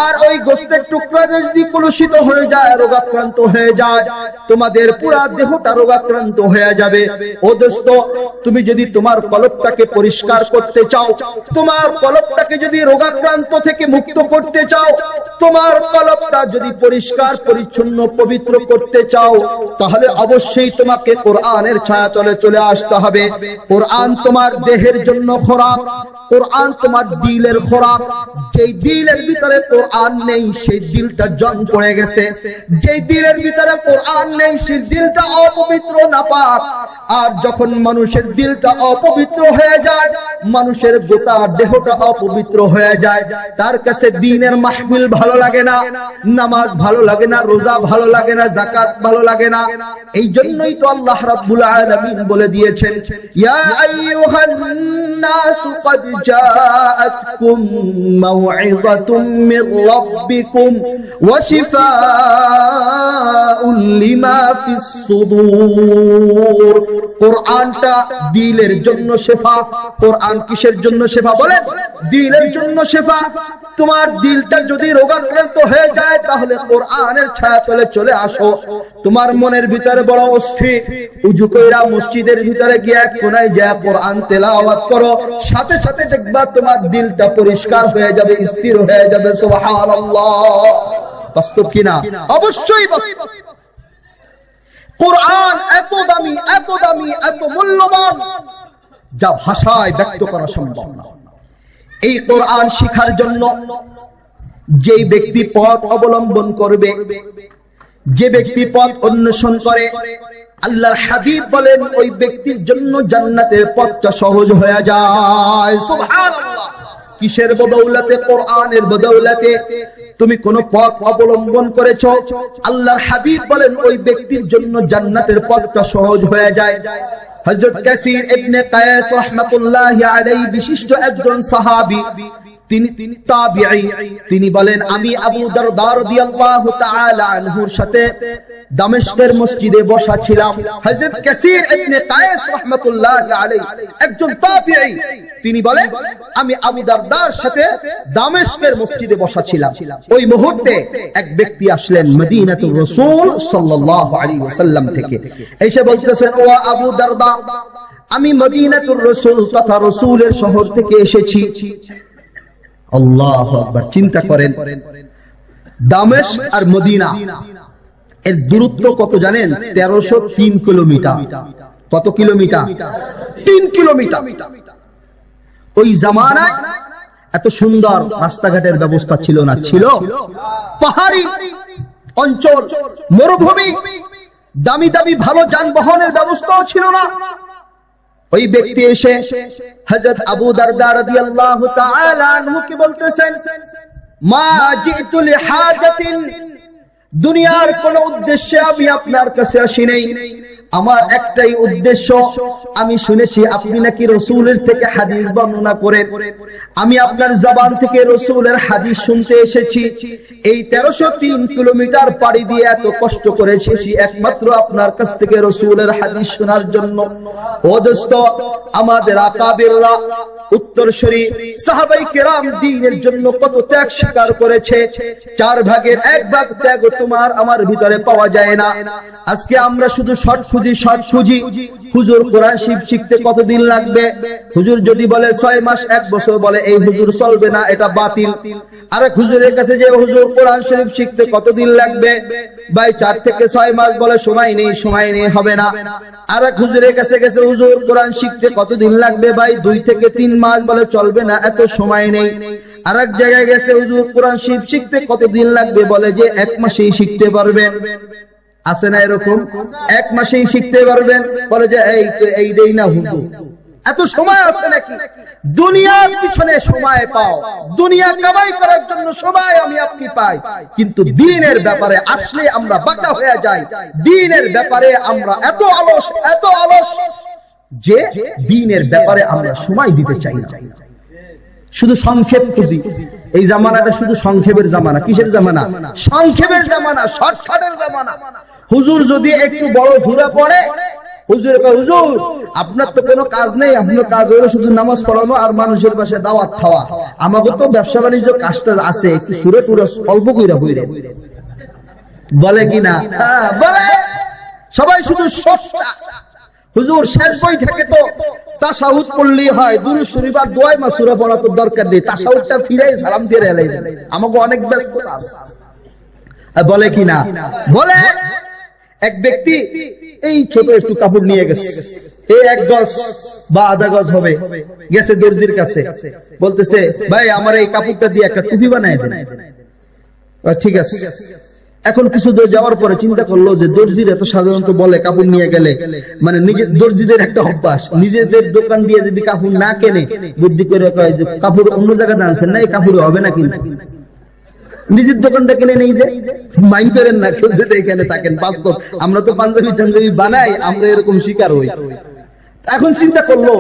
আর ওই গোশতের টুকরা যদি কলুষিত হয়ে যায়, রোগাক্রান্ত হয়ে যায়, তোমাদের পুরো দেহটা রোগাক্রান্ত হয়ে যাবে। ও দোস্ত, তুমি যদি তোমার কলবটাকে পরিষ্কার করতে চাও, তোমার কলবটাকে যদি রোগাক্রান্ত থেকে মুক্ত করতে চাও, তোমার কলবটা যদি পরিষ্কার পরিচ্ছন্ন পবিত্র করতে চাও, তাহলে অবশ্যই তোমাকে কোরআনের ছায়া তলে চলে আসতে হবে। কোরআন তোমার দেহের জন্য খোরাক, কোরআন তোমার দিলের খোরাক। যেই দিলের ভিতরে কোরআন নেই, সেই দিলটা জং পড়ে গেছে। যেই দিলের ভিতরে কোরআন নেই, সেই দিলটা অপবিত্র, নাপাক। আর যখন মানুষের দিলটা অপবিত্র হয়ে যায়, মানুষের গোটা দেহটা অপবিত্র হয়ে যায়, তার কাছে দ্বীনের মাহফিল ভালো লাগে না, নামাজ ভালো লাগে না, রোজা ভালো লাগে না, যাকাত ভালো লাগে না। এই জন্যই তো আল্লাহ রাব্বুল আলামিন বলে দিয়েছেন, ইয়া আইয়ুহান নাস ক্বাদ জাআতকুম মাউইযাতুম মির রাব্বিকুম ওয়া শিফাউন লিমা ফিস সুদূর। কোরআনটা দিলের জন্য শিফা। কোরআন কিসের জন্য শিফা বলেন? দিলের জন্য শিফা। তোমার দিলটা যদি রোগাক্রান্ত হয়ে যায়, তাহলে কোরআনের ছায়া তলে চলে আসো। তোমার মনের ভিতরে বড় অস্থির, উজু কইরা মসজিদের ভিতরে গিয়ে কোনায় যা কোরআন তেলাওয়াত করো, সাথে সাথে দেখবা তোমার দিলটা পরিষ্কার হয়ে যাবে, স্থির হয়ে যাবে। সুবহানাল্লাহ। বাস্তব কিনা? অবশ্যই বাস্তব। কোরআন এত দামি, এত দামি, এত মূল্যবান, যা ভাষায় ব্যক্ত করা সম্ভব না। এই কোরআন শিখার জন্য যেই ব্যক্তি পথ অবলম্বন করবে, যে ব্যক্তি পথ অন্বেষণ করে, আল্লাহর হাবিব বলেন ওই ব্যক্তির জন্য জান্নাতের পথটা সহজ হয়ে যায়। সুবহানাল্লাহ। কিসের বদৌলতে? কোরআনের বদৌলতে। তুমি কোন পথ অবলম্বন করেছো, আল্লাহর হাবিব বলেন ওই ব্যক্তির জন্য জান্নাতের পথটা সহজ হয়ে যায়। হযরত কাসির ইবনে কায়েস রাহমাতুল্লাহি আলাইহি বিশিষ্ট একজন সাহাবী, তিনি তাবিঈ, তিনি বলেন আমি আবু দারদা রাদিয়াল্লাহু তাআলা আনহুর সাথে দামেস্কের মসজিদে বসা ছিলাম। হযরত কাসির ইবনে কায়েস রাহমাতুল্লাহি আলাইহি একজন তাবিঈ, তিনি বলেন আমি আবু দারদার সাথে দামেস্কের মসজিদে বসা ছিলাম। ওই মুহূর্তে এক ব্যক্তি আসলেন মদিনাতুর রাসূল সাল্লাল্লাহু আলাইহি ওয়াসাল্লাম থেকে, এসে বলতেছেন, ও আবু দারদা, আমি মদিনাতুর রাসূল তথা রাসূলের শহর থেকে এসেছি। আল্লাহু আকবার। চিন্তা করেন, দামেস্ক আর মদিনা এর দূরত্ব কত জানেন? 1303 কিলোমিটার। কত কিলোমিটার? 3 কিলোমিটার। ওই জামানায় এত সুন্দর রাস্তাঘাটের ব্যবস্থা ছিল না, ছিল পাহাড়ি অঞ্চল, মরুভূমি, দামি দামি ভালো যানবাহনের ব্যবস্থাও ছিল না। ওই ব্যক্তি এসে হযরত আবু দারদা রাদিয়াল্লাহু তাআলা আনহুকে বলতেছেন, মা জিতু লিহাজাতিন, দুনিয়ার কোন উদ্দেশ্যে আমি আপনার কাছে আসি নাই, আমার একটাই উদ্দেশ্য, আমি শুনেছি আপনি নাকি রাসূলের থেকে হাদিস বর্ণনা করেন, আমি আপনার জবান থেকে রাসূলের হাদিস শুনতে এসেছি। এই 1303 কিলোমিটার পাড়ি দিয়ে এত কষ্ট করেছি একমাত্র আপনার কাছ থেকে রাসূলের হাদিস শোনার জন্য। ও দোস্ত, আমাদের আকাবিররা উত্তরসূরি সাহাবায়ে কেরাম দ্বীনের জন্য কত ত্যাগ স্বীকার করেছে। 4 ভাগের 1 ভাগ ত্যাগ তোমার আমার ভিতরে পাওয়া যায় না। আজকে আমরা শুধু শর্ট খুঁজি। হুজুর কোরআন শরীফ শিখতে কতদিন লাগবে? হুজুর যদি বলে 6 মাস 1 বছর, বলে এই হুজুর চলবে না, এটা বাতিল। আরেক হুজুরের কাছে যে হুজুর কোরআন শরীফ শিখতে কতদিন লাগবে? ভাই 4 থেকে 6 মাস, বলে সময় নেই, হবে না। আরেক হুজুরের কাছে গেছে, হুজুর কোরআন শিখতে কতদিন লাগবে? ভাই 2 থেকে 3 মাস, বলে চলবে না, এত সময় নেই। আরেক জায়গায় গেছে, হুজুর কোরআন শরীফ শিখতে কতদিন লাগবে? বলে যে 1 মাসেই শিখতে পারবেন। আছে না এরকম? 1 মাসেই শিখতে পারবেন, বলে যে এই দেই না হুজুর, এত সময় আছে নাকি? দুনিয়ার পিছনে সময় পাও, দুনিয়া কামাই করার জন্য সময় আমি আপনি পাই, কিন্তু দ্বীনের ব্যাপারে আসলে আমরা বাঁকা হয়ে যাই। দ্বীনের ব্যাপারে আমরা এত অলস যে দ্বীনের ব্যাপারে আমরা সময় দিতে চাই না, শুধু সংক্ষেপ খুঁজি। এই জামানাটা শুধু সংক্ষেপের জামানা। কিসের জামানা? সংক্ষেপের জামানা, শর্টকাটের জামানা। হুজুর যদি একটু বড় ঝুরা পড়ে, হুজুর কয়, হুজুর আপনার তো কোনো কাজ নেই, আপনার কাজ হলো শুধু নামাজ পড়ানো আর মানুষের পাশে দাওয়াত খাওয়া। আমাকে তো ব্যবসা বাণিজ্য কাজটা আছে, একটু সুরে টুরে অল্প কইরা বইরে, বলে কিনা? বলে। সবাই শুধু সস্তা। হুজুর শেষ বই থেকে তো তাশাহুদ পড়লেই হয়, দুরূদ শরীফ আর দোয়া মাসুরা পড়া তো দরকার নেই, তাশাহুদটা ফিরে সালাম দিয়ে এলাই, আমাকে অনেক ব্যস্ততা আছে, বলে কিনা? বলে। এক ব্যক্তি এই ছোট একটু কাপড় নিয়ে গেছে, এই 1 গজ বা আধা গজ হবে, গেছে দর্জির কাছে, বলতেছে, ভাই আমার এই কাপড়টা দিয়ে একটা টুপি বানায় দেন। ঠিক আছে। এখন কিছু দূর যাওয়ার পরে চিন্তা করলো যে দর্জির এত সাধারণত বলে কাপড় নিয়ে গেলে, মানে নিজের দর্জিদের একটা অভ্যাস, নিজেদের দোকান দিয়ে যদি কাপড় না কেনে, বুদ্ধি করে কয় যে কাপড় অন্য জায়গায় আনছেন না, এই কাপড় হবে না, কিন্তু নিজের দোকানটা কিনে নেই, যে মাইন্ড করেন না কেউ, যেটা এখানে থাকেন বাস্তব। আমরা তো পাঞ্জাবি বানাই, আমরা এরকম শিকার হই। এখন চিন্তা করলো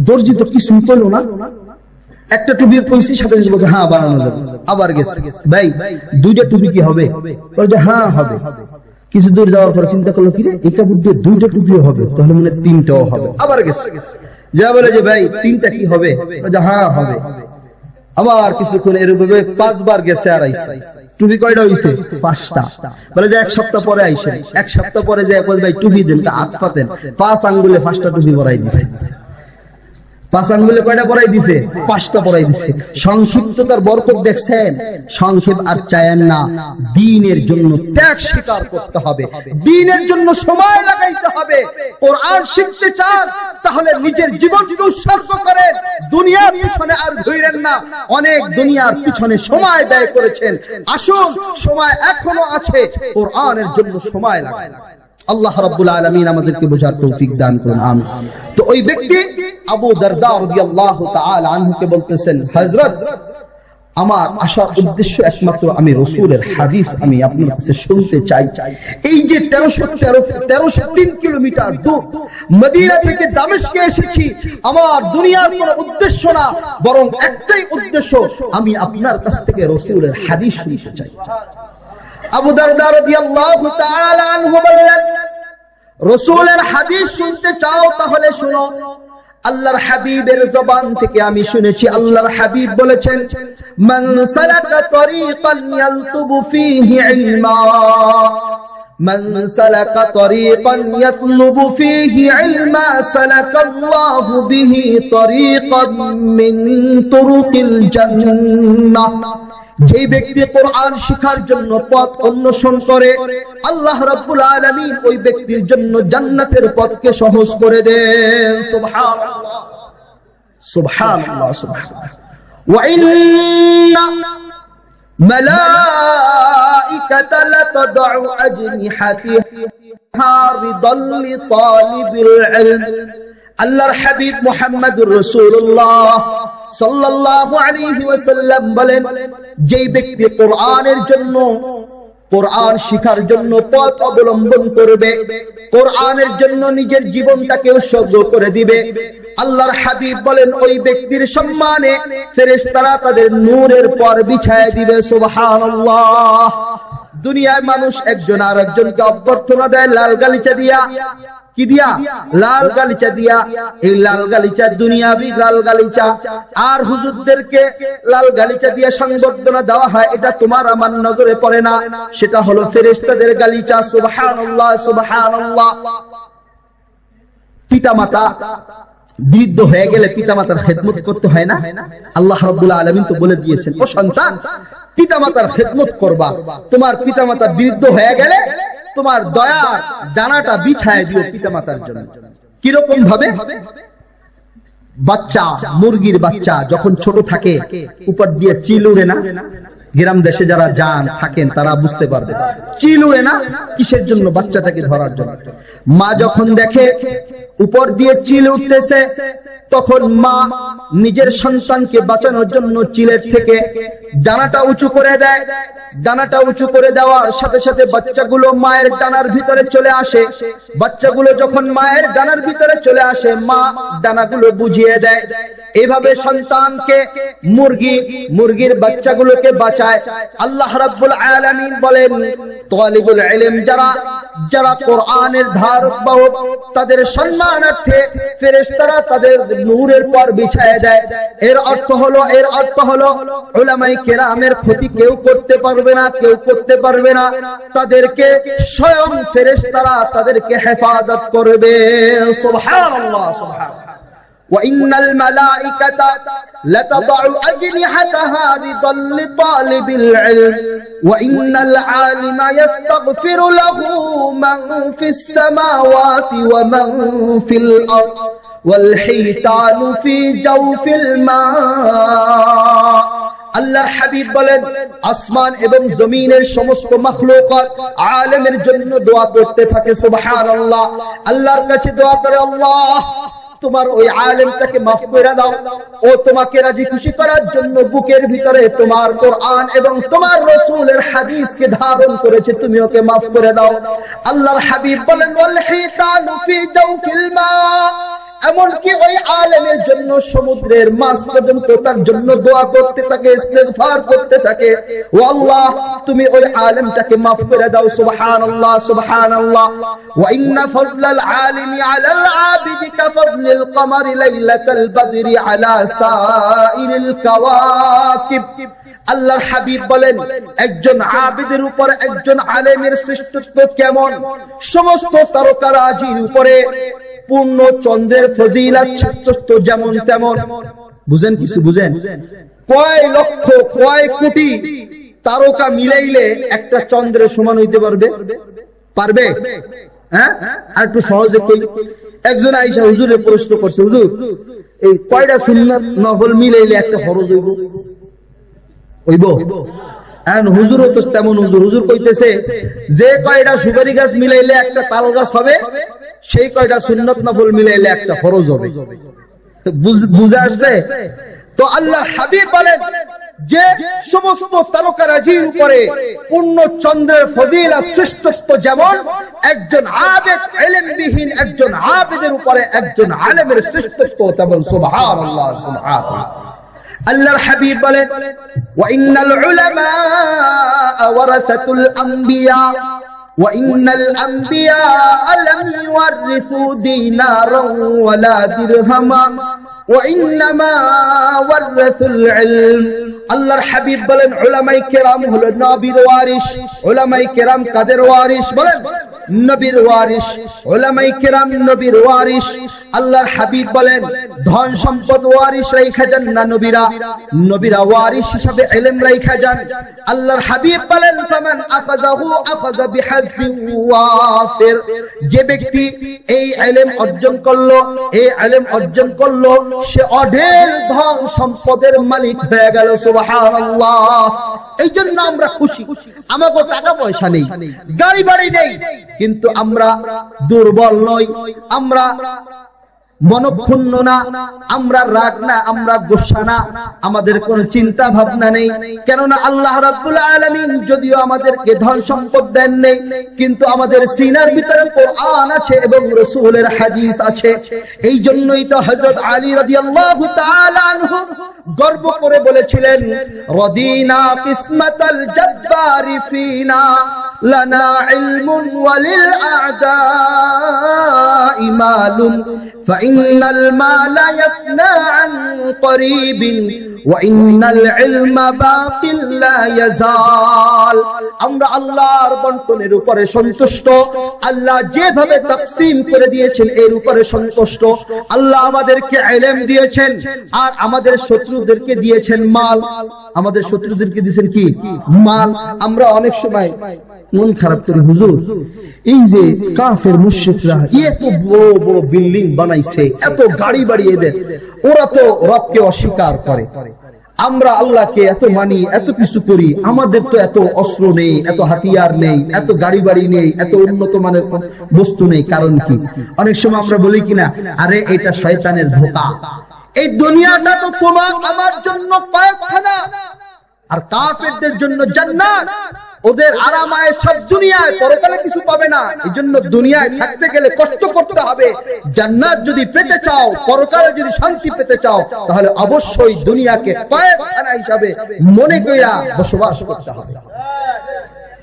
দর্জি তো কিছুই করলো না, একটা টুপি পয়সা সাথে বলছে হ্যাঁ বানানো যাবে। আবার গেছে, ভাই 2টা টুপি কি হবে? বলছে হ্যাঁ হবে। কিছু দূর যাওয়ার পর চিন্তা করলো, কি রে এই কাপড় দিয়ে 2টা টুপিও হবে, তাহলে মানে 3টাও হবে। আবার গেছে, যা বলে যে ভাই 3টা কি হবে? বলছে হ্যাঁ হবে। আবার কিছুক্ষণ এরকম 5 বার গেছে আর আইছে, টুপি কয়টা হইছে? 5টা। বলে যে 1 সপ্তাহ পরে আইছে। 1 সপ্তাহ পরে যায় বলে ভাই টুপি দেন, হাত পাতেন, 5 আঙ্গুলে 5টা টুপি পরাই দিছে। 5 আঙ্গুলে কয়টা পরাই দিছে? 5টা পরাই দিছে। সংক্ষিপ্ততার বরকত দেখছেন? সংক্ষেপ আর চায়েন না। দ্বীনের জন্য ত্যাগ স্বীকার করতে হবে, দ্বীনের জন্য সময় লাগাইতে হবে। কোরআন শিখতে চান তাহলে নিজের জীবনকে উৎসর্গ করেন, দুনিয়ার পিছনে আর ঘুরেন না। অনেক দুনিয়ার পিছনে সময় ব্যয় করেছেন, আসুন সময় এখনো আছে, কোরআনের জন্য সময় লাগান। আল্লাহ রাব্বুল আলামিন আমাদেরকে বোঝার তৌফিক দান করুন, আমিন। তো ওই ব্যক্তি আবু দারদা রাদিয়াল্লাহু তাআলা আনহুকে বলতেছেন, হযরত আমার আসার উদ্দেশ্য একমাত্র আমি রাসূলের হাদিস আমি আপনার কাছে শুনতে চাই। এই যে 1303 কিলোমিটার দূর মদিনা থেকে দামেস্কে এসেছি, আমার দুনিয়ার কোনো উদ্দেশ্য না, বরং একটাই উদ্দেশ্য, আমি আপনার কাছ থেকে রাসূলের হাদিস শুনতে চাই। আবু দারদা রাদিয়াল্লাহু তাআলা আনহু বললেন, রাসূলের হাদিস শুনতে চাও তাহলে শুনো। আল্লাহর হাবিবের জবান থেকে আমি শুনেছি, আল্লাহর হাবিব বলেছেন, মান সালাকা তরিকান ইয়ালতুবু ফীহি ইলমা মান সালাকা তরিকান ইয়াতলুবু ফীহি ইলমা সালাকাল্লাহু বিহি তরিকান মিন তুরুকিল জান্নাহ। যে ব্যক্তি কোরআন শিখার জন্য পথ অন্বেষণ করে আল্লাহ রাব্বুল আলামিন ওই ব্যক্তির জন্য জান্নাতের পথকে সহজ করে দেন। সুবহানাল্লাহ সুবহানাল্লাহ সুবহানাল্লাহ। ওয়া ইন্না মালাইকাতা লাতদউ আজনিহাতিহা রিদাল লিতালিবিল ইলম। আল্লাহর হাবিব মুহাম্মদুর রাসূলুল্লাহ সাল্লাল্লাহু আলাইহি ওয়াসাল্লাম বলেন, যেই ব্যক্তি কোরআনের জন্য, কোরআন শিখার জন্য পথ অবলম্বন করবে, কোরআনের জন্য নিজের জীবনটাকে উৎসর্গ করে দিবে, আল্লাহর হাবিব বলেন ওই ব্যক্তির সম্মানে ফেরেশতারা তাদের নূরের পর বিছায় দিবে। সুবহানাল্লাহ। দুনিয়ায় মানুষ একজন আর একজনকে অভ্যর্থনা দেয় লাল গালিচা দিয়া। কি দিয়া? লাল গালিচা দিয়া। এই লাল গালিচা দুনিয়াবি লাল গালিচা। আর হুজুরদেরকে লাল গালিচা দিয়া সংবর্ধনা দেওয়া হয়, এটা তোমার আমার নজরে পড়ে না, সেটা হলো ফেরেশতাদের গালিচা। সুবহানাল্লাহ সুবহানাল্লাহ। পিতামাতা বৃদ্ধ হয়ে গেলে পিতামাতার খেদমত করতে হয় না? আল্লাহ রাব্বুল আলামিন তো বলে দিয়েছেন, ও সন্তান পিতামাতার খেদমত করবা। তোমার পিতামাতা বৃদ্ধ হয়ে গেলে তোমার দয়ার ডানাটা বিছায় দিও পিতামাতার জন্য। কিরকম ভাবে? বাচ্চা, মুরগির বাচ্চা যখন ছোট থাকে উপর দিয়ে চিল উড়ে না? গ্রাম দেশে যারা যান থাকেন তারা বুঝতে পারবে, চিল উড়ে না কিসের জন্য? বাচ্চাটাকে ধরার জন্য। মা যখন দেখে উপর দিয়ে চিল উঠতেছে তখন মা নিজের সন্তানকে বাঁচানোর জন্য চিলের থেকে ডানাটা উঁচু করে দেয়। ডানাটা উঁচু করে দেওয়ার সাথে সাথে বাচ্চাগুলো মায়ের ডানার ভিতরে চলে আসে। বাচ্চাগুলো যখন মায়ের ডানার ভিতরে চলে আসে মা ডানাগুলো বুঝিয়ে দেয়। এইভাবে সন্তানকে মুরগির বাচ্চাগুলোকে বাঁচায়। আল্লাহ রাব্বুল আলামিন বলেন, তালিবুল ইলম যারা কোরআনের ধারক বাহক তাদের সম্মানার্থে ফেরেশতারা তাদের নূরের পর বিছায় দেয়। এর অর্থ হলো উলামায়ে কেরামের ক্ষতি কেউ করতে পারবে না, তাদেরকে স্বয়ং ফেরেশতারা তাদেরকে হেফাজত করবে। সুবহানাল্লাহ সুবহানাল্লাহ। وَإِنَّ الْمَلَائِكَةَ لَتَضَعُ أَجْنِحَتَهَا رِضًا لِطَالِبِ الْعِلْمِ وَإِنَّ الْعَالِمَ يَسْتَغْفِرُ لَهُ مَنْ فِي السَّمَاوَاتِ وَمَنْ فِي الْأَرْضِ وَالْحِيتَانُ فِي جَوْفِ الْمَاءِ। আল্লাহর হাবিব বলেন, আসমান এবং জমিনের সমস্ত মাখলুকাত আলেমের জন্য দোয়া করতে থাকে। সুবহানাল্লাহ। আল্লাহর কাছে দোয়া করে, আল্লাহ তোমার ওই আলেমটাকে মাফ করে দাও। ও তোমাকে রাজি খুশি করার জন্য বুকের ভিতরে তোমার কোরআন এবং তোমার রাসূলের হাদিসকে ধারণ করেছে, তুমি ওকে মাফ করে দাও। আল্লাহর হাবিব বলেন, ওয়াল হিতানু ফি জাওফিল মা। এমনকি ওই আলেমের জন্য সমুদ্রের মাছ পর্যন্ত তার জন্য দোয়া করতে থাকে, ইস্তিগফার করতে থাকে, ও আল্লাহ তুমি ওই আলেমটাকে মাফ করে দাও। সুবহানাল্লাহ সুবহানাল্লাহ। ওয়া ইন্না ফাযলাল আলিমি আলাল আবিদি কাফযলিল কমারি লাইলাতাল বদরি আলা সাইরিল কাওয়াকিব। আল্লাহর হাবিব বলেন, একজন আবিদের উপর একজন আলেমের শ্রেষ্ঠত্ব কেমন সমস্ত তারকারাজির উপরে পূর্ণ চন্দ্রের ফজিলত শ্রেষ্ঠত্ব যেমন তেমন। বুঝেন? কিছু বুঝেন? কয় লক্ষ কয় কোটি তারকা মিলাইলে একটা চন্দ্রের সমান হইতে পারবে? হ্যাঁ, আর একটু সহজে কই। একজন আয়েশা হুজুরের প্রশ্ন করছে, হুজুর এই কয়টা সুন্নাত নফল মিলাইলে একটা ফরজ হইব? এখন হুজুরও তো তেমন হুজুর কইতেছে যে কয়টা সুপারি গাছ মিলাইলে একটা তাল গাছ হবে, সেই কয়টা সুন্নাত নফল মিলাইলে একটা ফরজ হবে। বুঝা আসছে? তো আল্লাহর হাবিব বলেন যে সমস্ত তারকারাজির উপরে পূর্ণ চন্দ্রের ফজিলত শ্রেষ্ঠত্ব যেমন, একজন আবেদ ইলমবিহীন একজন আবেদের উপরে একজন আলেমের শ্রেষ্ঠত্ব তেমন। সুবহানাল্লাহ সুবহানাল্লাহ। আল্লাহর হাবিব বলেন, ওয়া ইন্নাল উলামা ওয়ারাসাতুল আম্বিয়া ওয়া ইন্নাল আম্বিয়া লাম ইউরিসু দিনারান ওয়ালা দিরহামা ওয়া ইন্নামা ওয়ারাসুল ইলম। আল্লাহর হাবিব বলেন উলামায়ে কেরাম হলো নবীর ওয়ারিস। উলামায়ে কেরাম কাদের ওয়ারিস বলেন? নবীর ওয়ারিস। উলামায়ে কেরাম নবীর ওয়ারিস। আল্লাহর হাবিব বলেন ধন সম্পদ ওয়ারিস রাইখা যান না নবীরা, নবীরা ওয়ারিস হিসাবে ইলম রাইখা যান। আল্লাহর হাবিব বলেন ফামান আখাযাহু আখাযা বিহাজ্জিন ওয়াফির, যে ব্যক্তি এই ইলম অর্জন করলো, এই ইলম অর্জন করলো, সে অঢেল ধন সম্পদের মালিক হয়ে গেল। সুবহানাল্লাহ। এইজন্য আমরা খুশি, আমাদের টাকা পয়সা নেই, গাড়ি বাড়ি নেই, কিন্তু আমরা দুর্বল নই, আমরা মনক্ষুণ্ণ না, আমরা রাগ না, আমরা গোসা না, আমাদের কোনো চিন্তা ভাবনা নেই। কেননা আল্লাহ রাব্বুল আলামিন যদিও আমাদেরকে ধন সম্পদ দেন নেই, কিন্তু আমাদের সিনার ভিতরে কোরআন আছে এবং রাসূলের হাদিস আছে। এই জন্যই তো হযরত আলী রাদিয়াল্লাহু তাআলা আনহু গর্ব করে বলেছিলেন রদিনা কিসমাতাল জাব্বারি ফিনা লানা ইলমুন ওয়ালিল আ'দাই মালুন ফাইনাল মালা ইয়াফনা আন করিবিন ওয়া ইন্নাল ইলমা বাকিল লা ইয়াজাল। আমরা আল্লাহর বন্টনের উপরে সন্তুষ্ট, আল্লাহ যেভাবে তাকসীম করে দিয়েছেন এর উপরে সন্তুষ্ট। আল্লাহ আমাদেরকে ইলম দিয়েছেন আর আমাদের শত্রুদেরকে দিয়েছেন মাল। আমাদের শত্রুদেরকে দিয়েছেন কি? মাল। আমরা অনেক সময় মন খারাপ করি, হুজুর এই যে কাফের মুশরিকরা এত বড় বড় বিল্ডিং বানাইছে, এত গাড়ি বাড়ি এদের, ওরা তো রবকে অস্বীকার করে, আমরা আল্লাহকে এত মানি, এত কিছু করি, আমাদের তো এত অস্ত্র নেই, এত হাতিয়ার নেই, এত গাড়ি বাড়ি নেই, এত উন্নত মানের বস্তু নেই। কারণ কি? অনেক সময় আমরা বলি কিনা, আরে এটা শয়তানের ধোঁকা, এই দুনিয়াটা তো তোমার আমার জন্য কয়েকখানা আর কাফেরদের জন্য জান্নাত। ওদের আরামায় সব দুনিয়ায়, পরকালে কিছু পাবে না। এজন্য দুনিয়ায় থাকতে গেলে কষ্ট করতে হবে। জান্নাত যদি পেতে চাও, পরকালে যদি শান্তি পেতে চাও, তাহলে অবশ্যই দুনিয়াকে কয়েকখানা হিসাবে মনে কইরা বসবাস করতে হবে।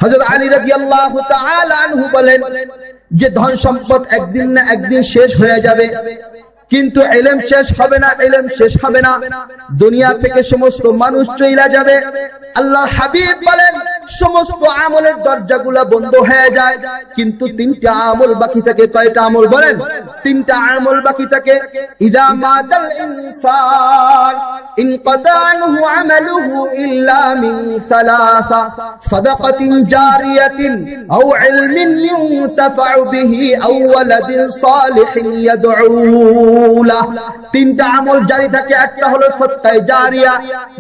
হযরত আলী রাদিয়াল্লাহু তাআলা আনহু বলেন যে ধন সম্পদ একদিন না একদিন শেষ হয়ে যাবে, কিন্তু ইলম শেষ হবে না, ইলম শেষ হবে না। দুনিয়া থেকে সমস্ত মানুষ চলে যাবে। আল্লাহ হাবিব বলেন সমস্ত আমলের দরজাগুলো বন্ধ হয়ে যায়, কিন্তু তিনটা আমল বাকি থাকে। কয়টা আমল বলেন? তিনটা আমল বাকি থাকে। ইযা মাতাল ইনসান ইনকাদা আনহু আমালুহু ইল্লা মিন সালাসা সাদাকাতিন জারিয়াতিন আও ইলমিন ইউনতাফাউ বিহি আও ওয়ালাদিন সালিহিন ইয়াদউ লা। তিনটা আমল জারি থাকে। একটা হলো সদকায়ে জারিয়া,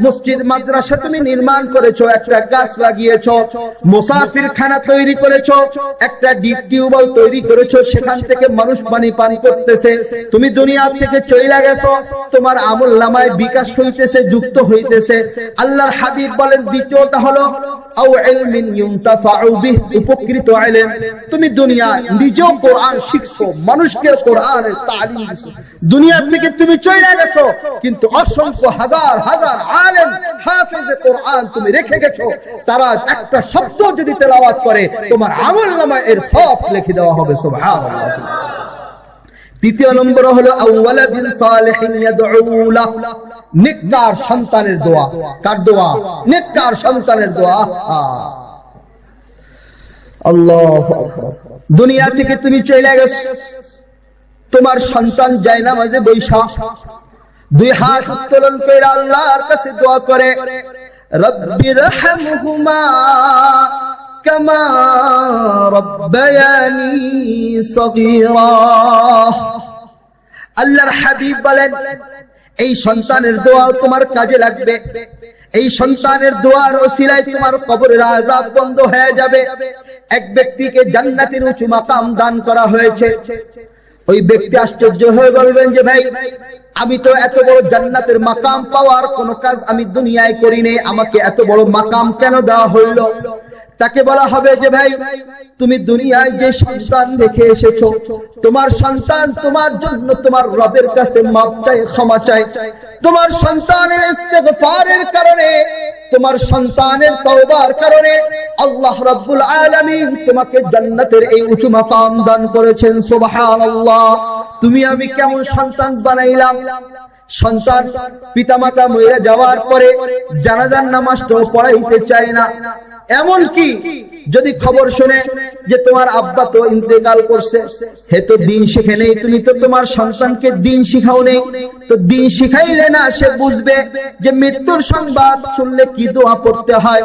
মসজিদ মাদ্রাসা তুমি নির্মাণ করেছো, একটা গাছ লাগিয়েছো, মুসাফির খানা তৈরি করেছো, একটা ডিপ টিউবওয়েল তৈরি করেছো, সেখান থেকে মানুষ পানি পান করতেছে। তুমি দুনিয়া থেকে চলে গেছো, তোমার আমলনামায় বিকাশ হইতেছে, যুক্ত হইতেছে। আল্লাহর হাবিব বলেন দ্বিতীয়টা হলো আও ইলমিন ইউনতাফাউ বিহি, উপকৃত ইলম। তুমি দুনিয়ায় নিজেও কোরআন শিখছো, মানুষকে কোরআনের তালিম দিছো। দুনিয়া থেকে তুমি চলে গেছো, কিন্তু অসংখ্য হাজার হাজার আলেম হাফেজে কোরআন তুমি রেখে গেছো। তারা একটা শব্দ যদি তেলাওয়াত করে, তোমার আমলনামায় এর সওয়াব লিখে দেওয়া হবে। সুবহানাল্লাহ। তৃতীয় নম্বর হলো আওয়ালাদিন সালিহিন ইয়াদউ লা, নেককার সন্তানের দোয়া। কার দোয়া? নেককার সন্তানের দোয়া। আল্লাহু আকবার। দুনিয়া থেকে তুমি চলে গেছো, তোমার সন্তান যায় নামাজে বৈশা দুই হাত উত্তোলন করে আল্লাহর কাছে দোয়া করে, রব্বিরহামহুমা কামা রব্বায়ানি সগীরা। আল্লাহর হাবিব বলেন এই সন্তানের দোয়া তোমার কাজে লাগবে। এই সন্তানের দোয়ার ওসিলায় তোমার কবরের আযাব বন্ধ হয়ে যাবে। এক ব্যক্তিকে জান্নাতের উঁচু মাকাম দান করা হয়েছে। ওই ব্যক্তি আশ্চর্য হয়ে বলবেন যে ভাই, আমি তো এত বড় জান্নাতের মাকাম পাওয়ার কোন কাজ আমি দুনিয়ায় করিনি, আমাকে এত বড় মাকাম কেন দেওয়া হইল? তাকে বলা হবে যে ভাই, তুমি দুনিয়ায় যে সন্তান রেখে এসেছো, তোমার সন্তান তোমার জন্য তোমার রবের কাছে মাপ চায়, ক্ষমা চায়। তোমার সন্তানের ইস্তেগফারের কারণে, তোমার সন্তানের তওবার কারণে আল্লাহ রাব্বুল আলামিন তোমাকে জান্নাতের এই উঁচু মাকাম দান করেছেন। সুবহানাল্লাহ। তুমি আমি কেমন সন্তান বানাইলাম? সন্তান পিতামাতা মরে যাওয়ার পরে জানাজার নামাজটাও পড়াইতে চায় না। এমন কি যদি খবর শুনে যে তোমার আব্বা তো ইন্তেকাল করছে, হে তো দিন শিখে নেই, তুমি তো তোমার সন্তানকে দিন শিখাও নেই, তো দিন শিখাইলে না সে বুঝবে যে মৃত্যুর সংবাদ শুনলে কি দোয়া পড়তে হয়,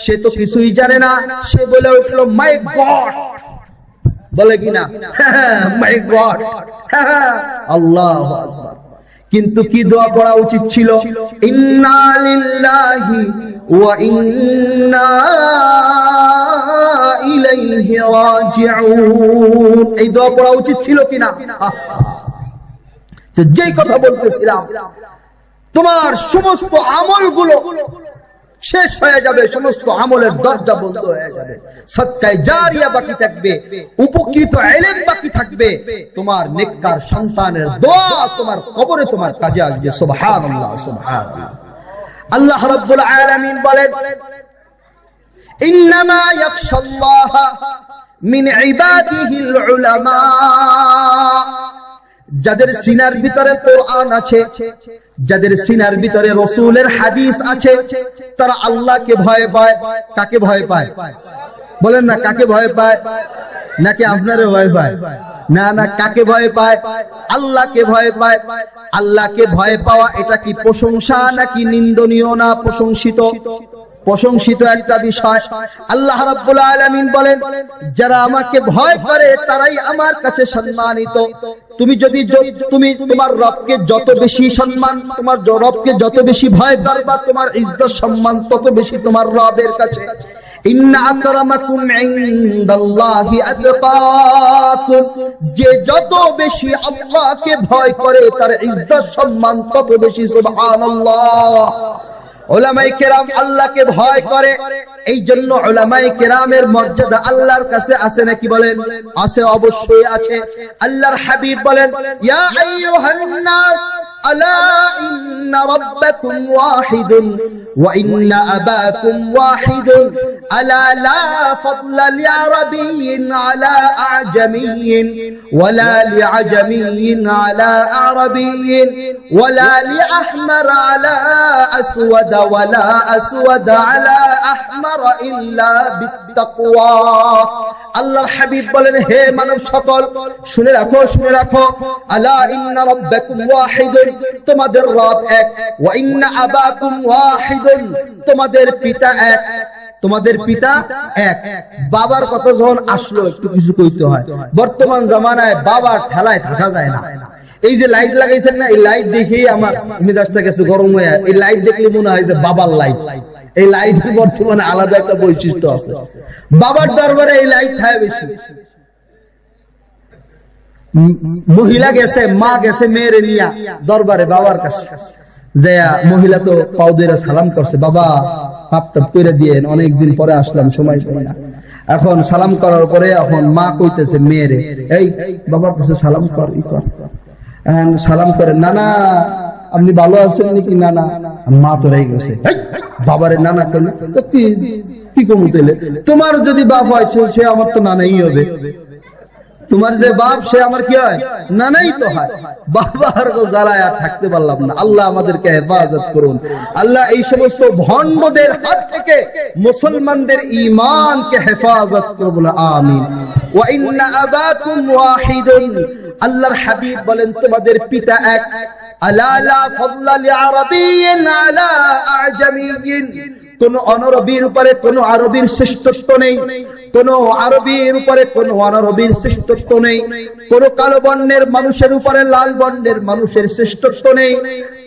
সে তো কিছুই জানে না। সে বলে উঠলো মাই গড, বলে কিনা মাই গড, আল্লাহু আকবার। কিন্তু কি দোয়া পড়া উচিত ছিল? ইন্না লিল্লাহি ওয়া ইন্না ইলাইহি রাজিউন, এই দোয়া পড়া উচিত ছিল কিনা? তো যেই কথা বলতেছিলাম, তোমার সমস্ত আমলগুলো শেষ হয়ে যাবে, সমস্ত আমলের দরজা বন্ধ হয়ে যাবে, সদকায়ে জারিয়া বাকি থাকবে, উপকৃত ইলম বাকি থাকবে, তোমার নেককার সন্তানের দোয়া তোমার কবরে তোমার কাজে আসবে। সুবহানাল্লাহ, সুবহানাল্লাহ। আল্লাহ রাব্বুল আলামিন বলেন, ইন্নামা ইয়াখশাল্লাহা মিন ইবাদিহিল উলামা, যাদের সিনার ভিতরে কোরআন আছে, যাদের সিনার ভিতরে রাসূলের হাদিস আছে, তারা আল্লাহকে ভয় পায়। কাকে ভয় পায়? বলেন না, কাকে ভয় পায়? নাকি আপনারে ভয় পায়? না না, কাকে ভয় পায়? আল্লাহকে ভয় পায়। আল্লাহকে ভয় পাওয়া এটা কি প্রশংসা নাকি নিন্দনীয়? না, প্রশংসিত, প্রশংসিত একটা বিষয়। আল্লাহ রাব্বুল আলামিন বলেন, যারা আমাকে ভয় করে তারাই আমার কাছে সম্মানিত। তুমি যদি তোমার রবকে যত বেশি সম্মান, তোমার রবকে যত বেশি ভয় করবা, তোমার ইজ্জত সম্মান তত বেশি তোমার রবের কাছে। ইন্না আকরামাকুম ইনদাল্লাহি আতকাকুম, যে যত বেশি আল্লাহকে ভয় করে তার ইজ্জত সম্মান তত বেশি। সুবহানাল্লাহ। উলামায়ে কেরাম আল্লাহকে ভয় করে, এই জন্য উলামায়ে কেরামের মর্যাদা আল্লাহর কাছে আছে নাকি? বলেন আছে, অবশ্যই আছে। আল্লাহর হাবিব বলেন, ইয়া আইয়ুহান নাস আলা ইন্না রাব্বাকুম ওয়াহিদুন ওয়া ইন্না আবাকুম ওয়াহিদুন আলা লা ফাদলা লিআরাবিয়্যিন আলা আ'জামিয়্যিন ওয়ালা লিআ'জামিয়্যিন আলা আ'রাবিয়্যিন ওয়ালা লিআহমার আলা আসওয়াদ ওয়ালা আসওয়াদ আলা আহমার ইল্লা বিত্তাকওয়া। আল্লাহর হাবিব বলেন, হে মানব সকল, শুনে রাখো, শুনে রাখো, আলা ইন্না রাব্বাকুম ওয়াহিদুন, তোমাদের রব এক, ওয়া ইন্না আবাকুম ওয়াহিদুন, তোমাদের পিতা এক, তোমাদের পিতা এক। বাবার কথা যখন আসলো একটু কিছু কইতে হয়। বর্তমান জামানায় বাবার ঠেলায় থাকা যায় না। এই যে লাইট লাগাইছেন না, এই লাইট দেখেই আমার মেজাজটা গেছে গরম হয়ে। এই লাইট দেখলে মনে হয় যে বাবার লাইট। এই লাইটের বর্তমানে আলাদা একটা বৈশিষ্ট্য আছে। বাবার দরবারে এই লাইট থাকে বেশি। মহিলা গেছে, মা গেছে মেয়েরে নিয়া দরবারে বাবার কাছে, যে মহিলা তো পাও ধরে সালাম করছে, বাবা পাপ টাপ করে দিয়েন, অনেকদিন পরে আসলাম, সময় পাই না। এখন সালাম করার পরে এখন মা কইতেছে মেয়েরে, এই বাবার কাছে সালাম কর, ই কর। সালাম করে, নানা আপনি ভালো আছেন নাকি? নানা। মা তো রেগে গেছে, বাবারে নানা করলে তো কি কম তেলে, তোমার যদি বাপ হয় সে আমার তো নানাই হবে, তোমার যে বাপ সে আমার কি হয়? নানাই তো হয়। বাবার জ্বালায় আর থাকতে পারলাম না। আল্লাহ আমাদেরকে হেফাজত করুন। আল্লাহ এই সমস্ত ভণ্ডদের হাত থেকে মুসলমানদের ঈমানকে হেফাজত করুন, আমিন। ওয়া ইন্না আবাকুম ওয়াহিদুন, আল্লাহর হাবিব বলেন, তোমাদের পিতা এক। আলা লা ফাদলা লিআরাবিয়্যিন আলা আ'জামিয়্যিন, কোন অনরবির উপরে কোন আরবির শ্রেষ্ঠত্ব নেই, কোন আরবির উপরে কোন অনারবির শ্রেষ্ঠত্ব নেই, কোন কালো বর্ণের মানুষের উপরে লাল বর্ণের মানুষের শ্রেষ্ঠত্ব নেই,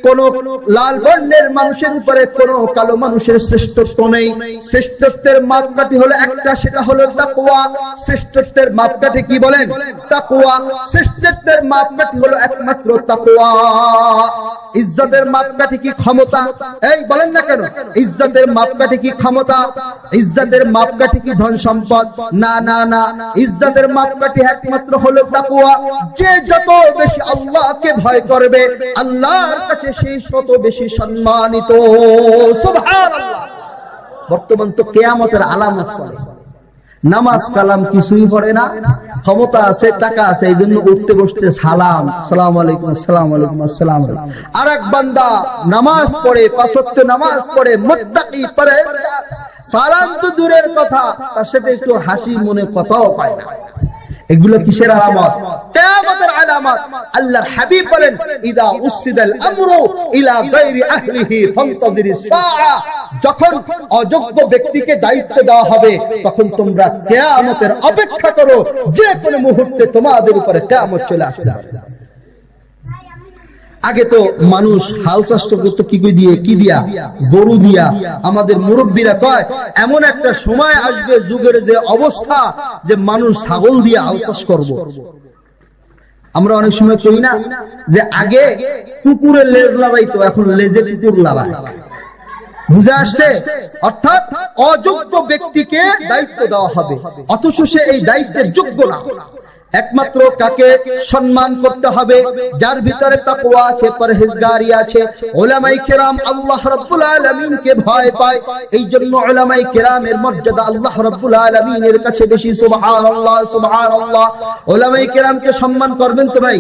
কোন লাল বর্ণের মানুষের উপরে কোন কালো মানুষের শ্রেষ্ঠত্ব নেই। শ্রেষ্ঠত্বের মাপকাঠি হলো একটা, সেটা হলো তাকওয়া। শ্রেষ্ঠত্বের মাপকাঠি কি বলেন? তাকওয়া। শ্রেষ্ঠত্বের মাপকাঠি হলো একমাত্র তাকওয়া। ইজ্জতের মাপকাঠি কি? ক্ষমতা। এই বলেন না কেন? ইজ্জতের মাপকাঠি কি? ক্ষমতা। ইজ্জতের মাপকাঠি কি? ধন সম্পদ। না না না, ইজ্জতের মাপকাঠি একমাত্র হলো তাকওয়া। যে যত বেশি আল্লাহকে ভয় করবে আল্লাহর কাছে সে তত বেশি সম্মানিত। সুবহানাল্লাহ। বর্তমান তো কিয়ামতের আলামত চলে, নামাজ কালাম কিছুই পড়ে না, ক্ষমতা আছে, টাকা আছে, এই জন্য উঠতে বসতে সালাম, আসসালামু আলাইকুম, আসসালামু আলাইকুম, আসসালামু আলাইকুম। আর এক বান্দা নামাজ পড়ে, ৫ ওয়াক্ত নামাজ পড়ে, মুত্তাকি, পরহেজগার, সালাম তো দূরের কথা, তার সাথে একটু হাসি মনে কথাও পায় না। এগুলো কিসের আলামত? কিয়ামতের আলামত। আল্লাহর হাবিব বলেন, ইদা উসিদাল আমরু ইলা গায়রি আহলিহি ফান্তাযিরিস সাআ, যখন অযোগ্য ব্যক্তিকে দায়িত্ব দেওয়া হবে তখন তোমরা কিয়ামতের অপেক্ষা করো, যে কোনো মুহূর্তে তোমাদের উপরে কিয়ামত চলে আসতে পারে। আগে তো মানুষ হাল চাষ করতো কি দিয়া? গরু দিয়া। আমাদের মুরব্বীরা কয় এমন একটা সময় আসবে, যুগের যে অবস্থা, যে মানুষ ছাগল দিয়ে হাল চাষ করবো। আমরা অনেক সময় করি না যে আগে কুকুরের লেজ লড়াইতো, এখন লেজে কুকুর লড়ায়। বুঝে আসছে? অর্থাৎ অযোগ্য ব্যক্তিকে দায়িত্ব দেওয়া হবে, অথচ সে এই দায়িত্বের যোগ্য না। একমাত্র কাকে সম্মান করতে হবে? যার ভিতরে তাকওয়া আছে, পরহেজগারি আছে। উলামায়ে কেরাম আল্লাহ রাব্বুল আলামিনকে ভয় পায়, এই জন্য উলামায়ে কেরামের মর্যাদা আল্লাহ রাব্বুল আলামিনের কাছে বেশি। সুবহানাল্লাহ, সুবহানাল্লাহ। উলামায়ে কেরামকে সম্মান করবেন তো ভাই?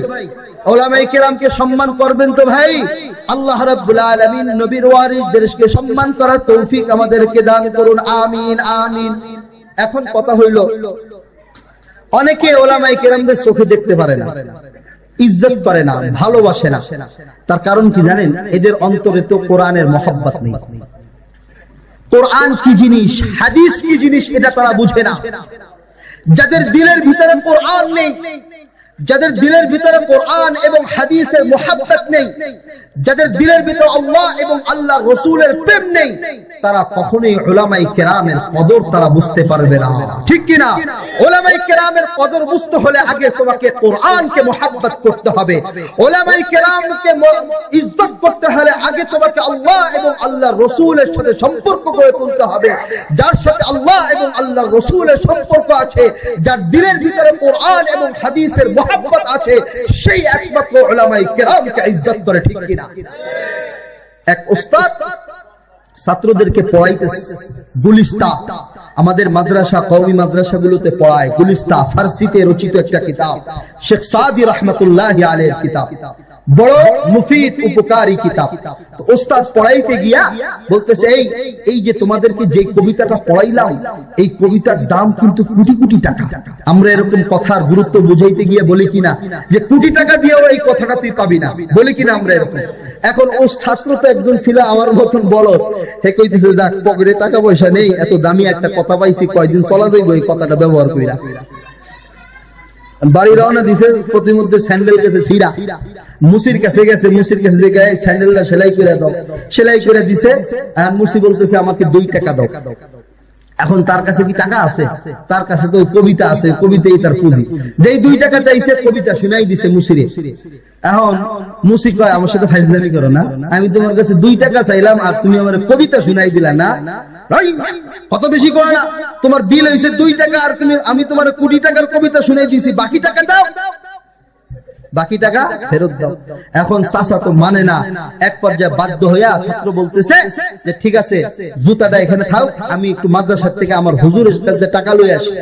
উলামায়ে কেরামকে সম্মান করবেন তো ভাই? আল্লাহ রাব্বুল আলামিন নবীর ওয়ারিসদেরকে সম্মান করার তৌফিক আমাদেরকে দান করুন, আমিন, আমিন। এখন কথা হইল, অনেকে উলামায়ে কেরামদের চোখে দেখতে পারে না, ইজ্জত করে না, ভালোবাসে না। তার কারণ কি জানেন? এদের অন্তরে তো কোরআনের মহব্বত নেই। কোরআন কি জিনিস, হাদিস কি জিনিস, এটা তারা বুঝে না। যাদের দিলের ভিতরে কোরআন নেই, যাদের দিলের ভিতরে কোরআন এবং হাদিসের মহব্বত নেই, যাদের দিলের ভিতরে আল্লাহ এবং আল্লাহ রাসূলের প্রেম নেই, তারা কখনোই উলামায়ে কেরামের কদর তারা বুঝতে পারবে না। ঠিক কি না? উলামায়ে কেরামের কদর বুঝতে হলে আগে তোমাকে কোরআনকে মহব্বত করতে হবে। উলামায়ে কেরামকে ইজ্জত করতে হলে আগে তোমাকে আল্লাহ এবং আল্লাহ রাসূলের সাথে সম্পর্ক গড়ে তুলতে হবে। যার সাথে আল্লাহ এবং আল্লাহ রাসূলের সম্পর্ক আছে, যার দিলের ভিতরে কোরআন এবং হাদিসের মহব্বত আছে, সেই একমাত্র উলামায়ে কেরামকে ইজ্জত করে। ঠিক কি না? এক উস্তাদ ছাত্রদেরকে পড়াইতেছে গুলিস্তা, আমাদের মাদ্রাসা, কওমি মাদ্রাসাগুলোতে পড়ায় গুলিস্তা, ফারসিতে রচিত একটা কিতাব, শেখ সাদি রাহমাতুল্লাহি আলাইহির কিতাব, বড় মুফিদ, উপকারী কিতাব। তো উস্তাদ পড়াইতে গিয়া বলতেছে, এই যে তোমাদেরকে যে কবিতাটা পড়াইলাম, এই কবিতার দাম কিন্তু কোটি কোটি টাকা। আমরা এরকম কথার গুরুত্ব বুঝাইতে গিয়ে বলি কিনা যে কোটি টাকা দিয়েও এই কথাটা তুই পাবি না, বলি কিনা আমরা এরকম? এখন ও ছাত্র তো একজন ছিল আমার মতন বলদ, হে কইতেছে যাক পকেটে টাকা পয়সা নেই, এত দামি একটা কথা পাইছি, কয়দিন চলা যাইব এই কথাটা ব্যবহার কইরা। বাড়ি রওনা দিছে, প্রতিমধ্যে স্যান্ডেল গেছে ছিড়া, মুসির কাছে গেছে, মুসির কাছে দেখে স্যান্ডেলটা সেলাই করে দাও, সেলাই করে দিছে। আর মুসি বলতেছে আমাকে 2 টাকা দাও। এখন তার কাছে কি টাকা আছে? তার কাছে তো কবিতা আছে, কবিতাই তার পুঁজি। যেই 2 টাকা চাইছে, কবিতা শুনাই দিছে মুসিরে। এখন মুসি কয় আমার সাথে ফাইজলামি করো না, আমি তোমার কাছে 2 টাকা চাইলাম আর তুমি আমার কবিতা শুনাই দিলা না, কত বেশি করো না, তোমার বিল হয়েছে 2 টাকা আর আমি তোমার কোটি টাকার কবিতা শুনাই দিছি, বাকি টাকা দাও, বাকি টাকা ফেরত দাও। এখন চাচা তো মানে না, এক পর্যায়ে বাধ্য হইয়া ছাত্র বলতেছে যে ঠিক আছে জুতাটা এখানে থাক, আমি একটু মাদ্রাসা থেকে আমার হুজুরের কাছে টাকা লই আসি।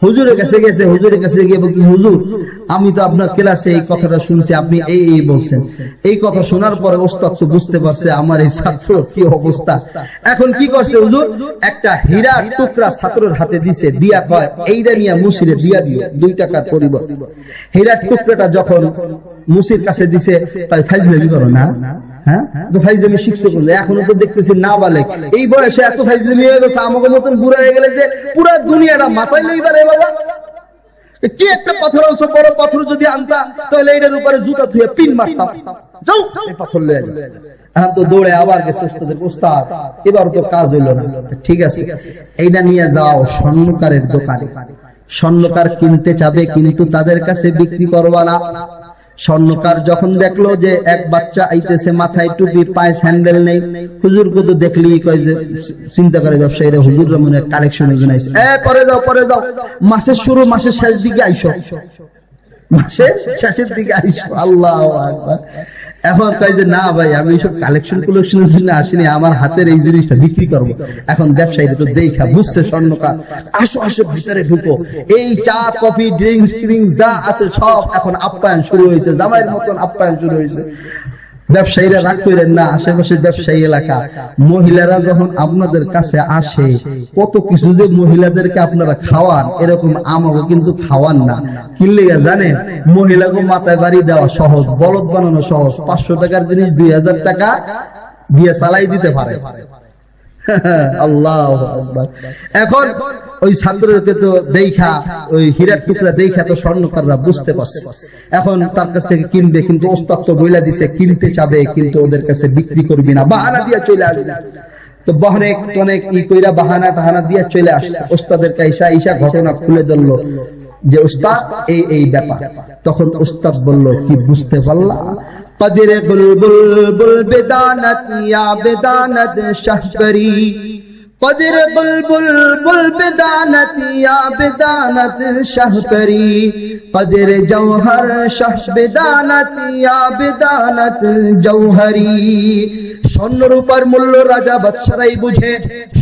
হুজুরের কাছে গেছে, হুজুরের কাছে গিয়ে বলতে, হুজুর আমি তো আপনার ক্লাসে এই কথাটা শুনছি, আপনি এই বলছেন। এই কথা শোনার পরে ওস্তাদ তো বুঝতে পারছে আমার এই ছাত্র কি অবস্থা। এখন কি করছে হুজুর, একটা হীরার টুকরা ছাত্রের হাতে দিছে, দিয়া কয় এইটা নিয়ে মুসিরে দিয়া দিও 2 টাকার পরিবর্তে। হীরার টুকরাটা যখন মুসির কাছে দিছে, তাই ফাইজলামি করো না, হ্যাঁ তো ফাইজলামি শিখছো কোথায়? এখনো তো দেখতেছি না বালেক, এই বয়সে এত ফাইজলামি হয়ে গেছে, আমাকে মতন বুড়া হয়ে গেলে যে পুরা দুনিয়াটা মাথায় লইবার। বাবা কি একটা পাথর আনছো, বড় পাথর যদি আনতা তাহলে এটার উপরে জুতা থুয়ে পিন মারতাম, যাও এই পাথর লয়ে যাও। এখন তো দৌড়ে আবার গেছে ওস্তাদের, ওস্তাদ এবার তো কাজ হইলো না, ঠিক আছে এইটা নিয়ে যাও স্বর্ণকারের দোকানে, স্বর্ণকার কিনতে চাবে কিন্তু তাদের কাছে বিক্রি করবা না। স্বর্ণকার যখন দেখলো যে এক বাচ্চা আইতেছে, মাথায় টুপি, পায়ে স্যান্ডেল নেই, হুজুর কত দেখলি কয় যে চিন্তা করে ব্যবসায়ীরা হুজুর মনে কালেকশনের জন্য আইছে, পরে যাও পরে যাও, মাসের শুরু মাসের শেষ দিকে আইসো, মাসের শেষের দিকে আইসো। আল্লাহু আকবার। এখন কয় যে না ভাই আমি এইসব কালেকশনের জন্য আসিনি, আমার হাতের এই জিনিসটা বিক্রি করবো। এখন ব্যবসায়ীরা তো দেখা বুঝছে স্বর্ণকার, আসো আসো ভিতরে ঢুকো, এই চা কফি ড্রিঙ্কস যা আছে সব এখন আপ্যায়ন শুরু হয়েছে, জামাইয়ের মতন আপ্যায়ন শুরু হয়েছে। ব্যবসায়ীরা রাগ করেন না, আশেপাশে ব্যবসায়ী এলাকা মহিলারা যখন আপনাদের কাছে আসে কত কিছু যে মহিলাদেরকে আপনারা খাওয়ান, এরকম আমাকে কিন্তু খাওয়ান না। কি লেগে জানেন? মহিলাকে মাথায় বাড়ি দেওয়া সহজ, বলদ বানানো সহজ, 500 টাকার জিনিস 2000 টাকা দিয়ে চালাই দিতে পারে। আল্লাহু আকবার। এখন ওই ছাত্রকে তো দেখা, ওই হীরার টুকরা দেখা তো স্বর্ণকাররা বুঝতে পারছে, এখন তার কাছ থেকে কিনবে, কিন্তু ওস্তাদ তো বইলা দিছে কিনতে চাবে কিন্তু ওদের কাছে বিক্রি করবি না, বাহানা দিয়ে চলে আসবে। তো অনেক ই কইরা বাহানা টাহানা দিয়ে চলে আসছে। ওস্তাদের কাছে আইসা ঘটনা খুলে ধরলো যে ওস্তাদ এই ব্যাপার। তখন ওস্তাদ বলল, কি বুঝতে পারলা? قدر بلبل بل بدانت یا بدانت شهبری قدر بلبل بل بدانت یا بدانت شهبری قدر جوہر شہ بدانت یا بدانت جوہری। স্বর্ণরূপার মূল্য রাজা বাদশারাই বুঝে,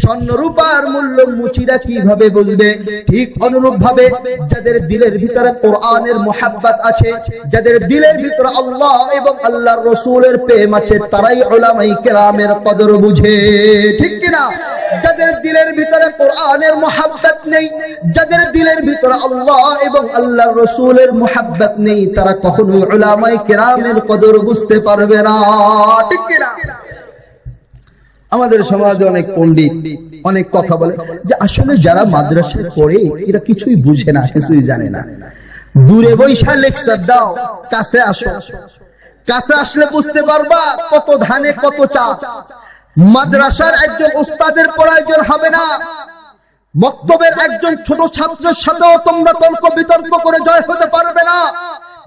স্বর্ণরূপার মূল্য মুচিরা কিভাবে বুঝবে? ঠিক অনুরূপ ভাবে যাদের দিলের ভিতরে কোরআনের মুহাব্বত আছে, যাদের দিলের ভিতরে আল্লাহ এবং আল্লাহর রাসূলের প্রেম আছে, তারাই উলামায়ে কেরামের কদর বুঝে। ঠিক কিনা? যাদের দিলের ভিতরে কোরআনের মুহাব্বত নেই, যাদের দিলের ভিতরে আল্লাহ এবং আল্লাহর রাসূলের মুহাব্বত নেই, তারা কখনোই উলামায়ে কেরামের কদর বুঝতে পারবে না। ঠিক কিনা? আমাদের সমাজে অনেক পণ্ডিত অনেক কথা বলে যে আসলে যারা মাদ্রাসায় পড়ে এরা কিছুই বুঝে না, কিছুই জানে না। দূরে বৈশা লেকচার দাও, কাছে আসো, কাছে আসলে বুঝতে পারবা কত ধানে কত চাল। মাদ্রাসার একজন উস্তাদের প্রয়োজন হবে না, মক্তবের একজন ছোট ছাত্রের সাথেও তোমরা তর্ক বিতর্ক করে জয় হতে পারবে না।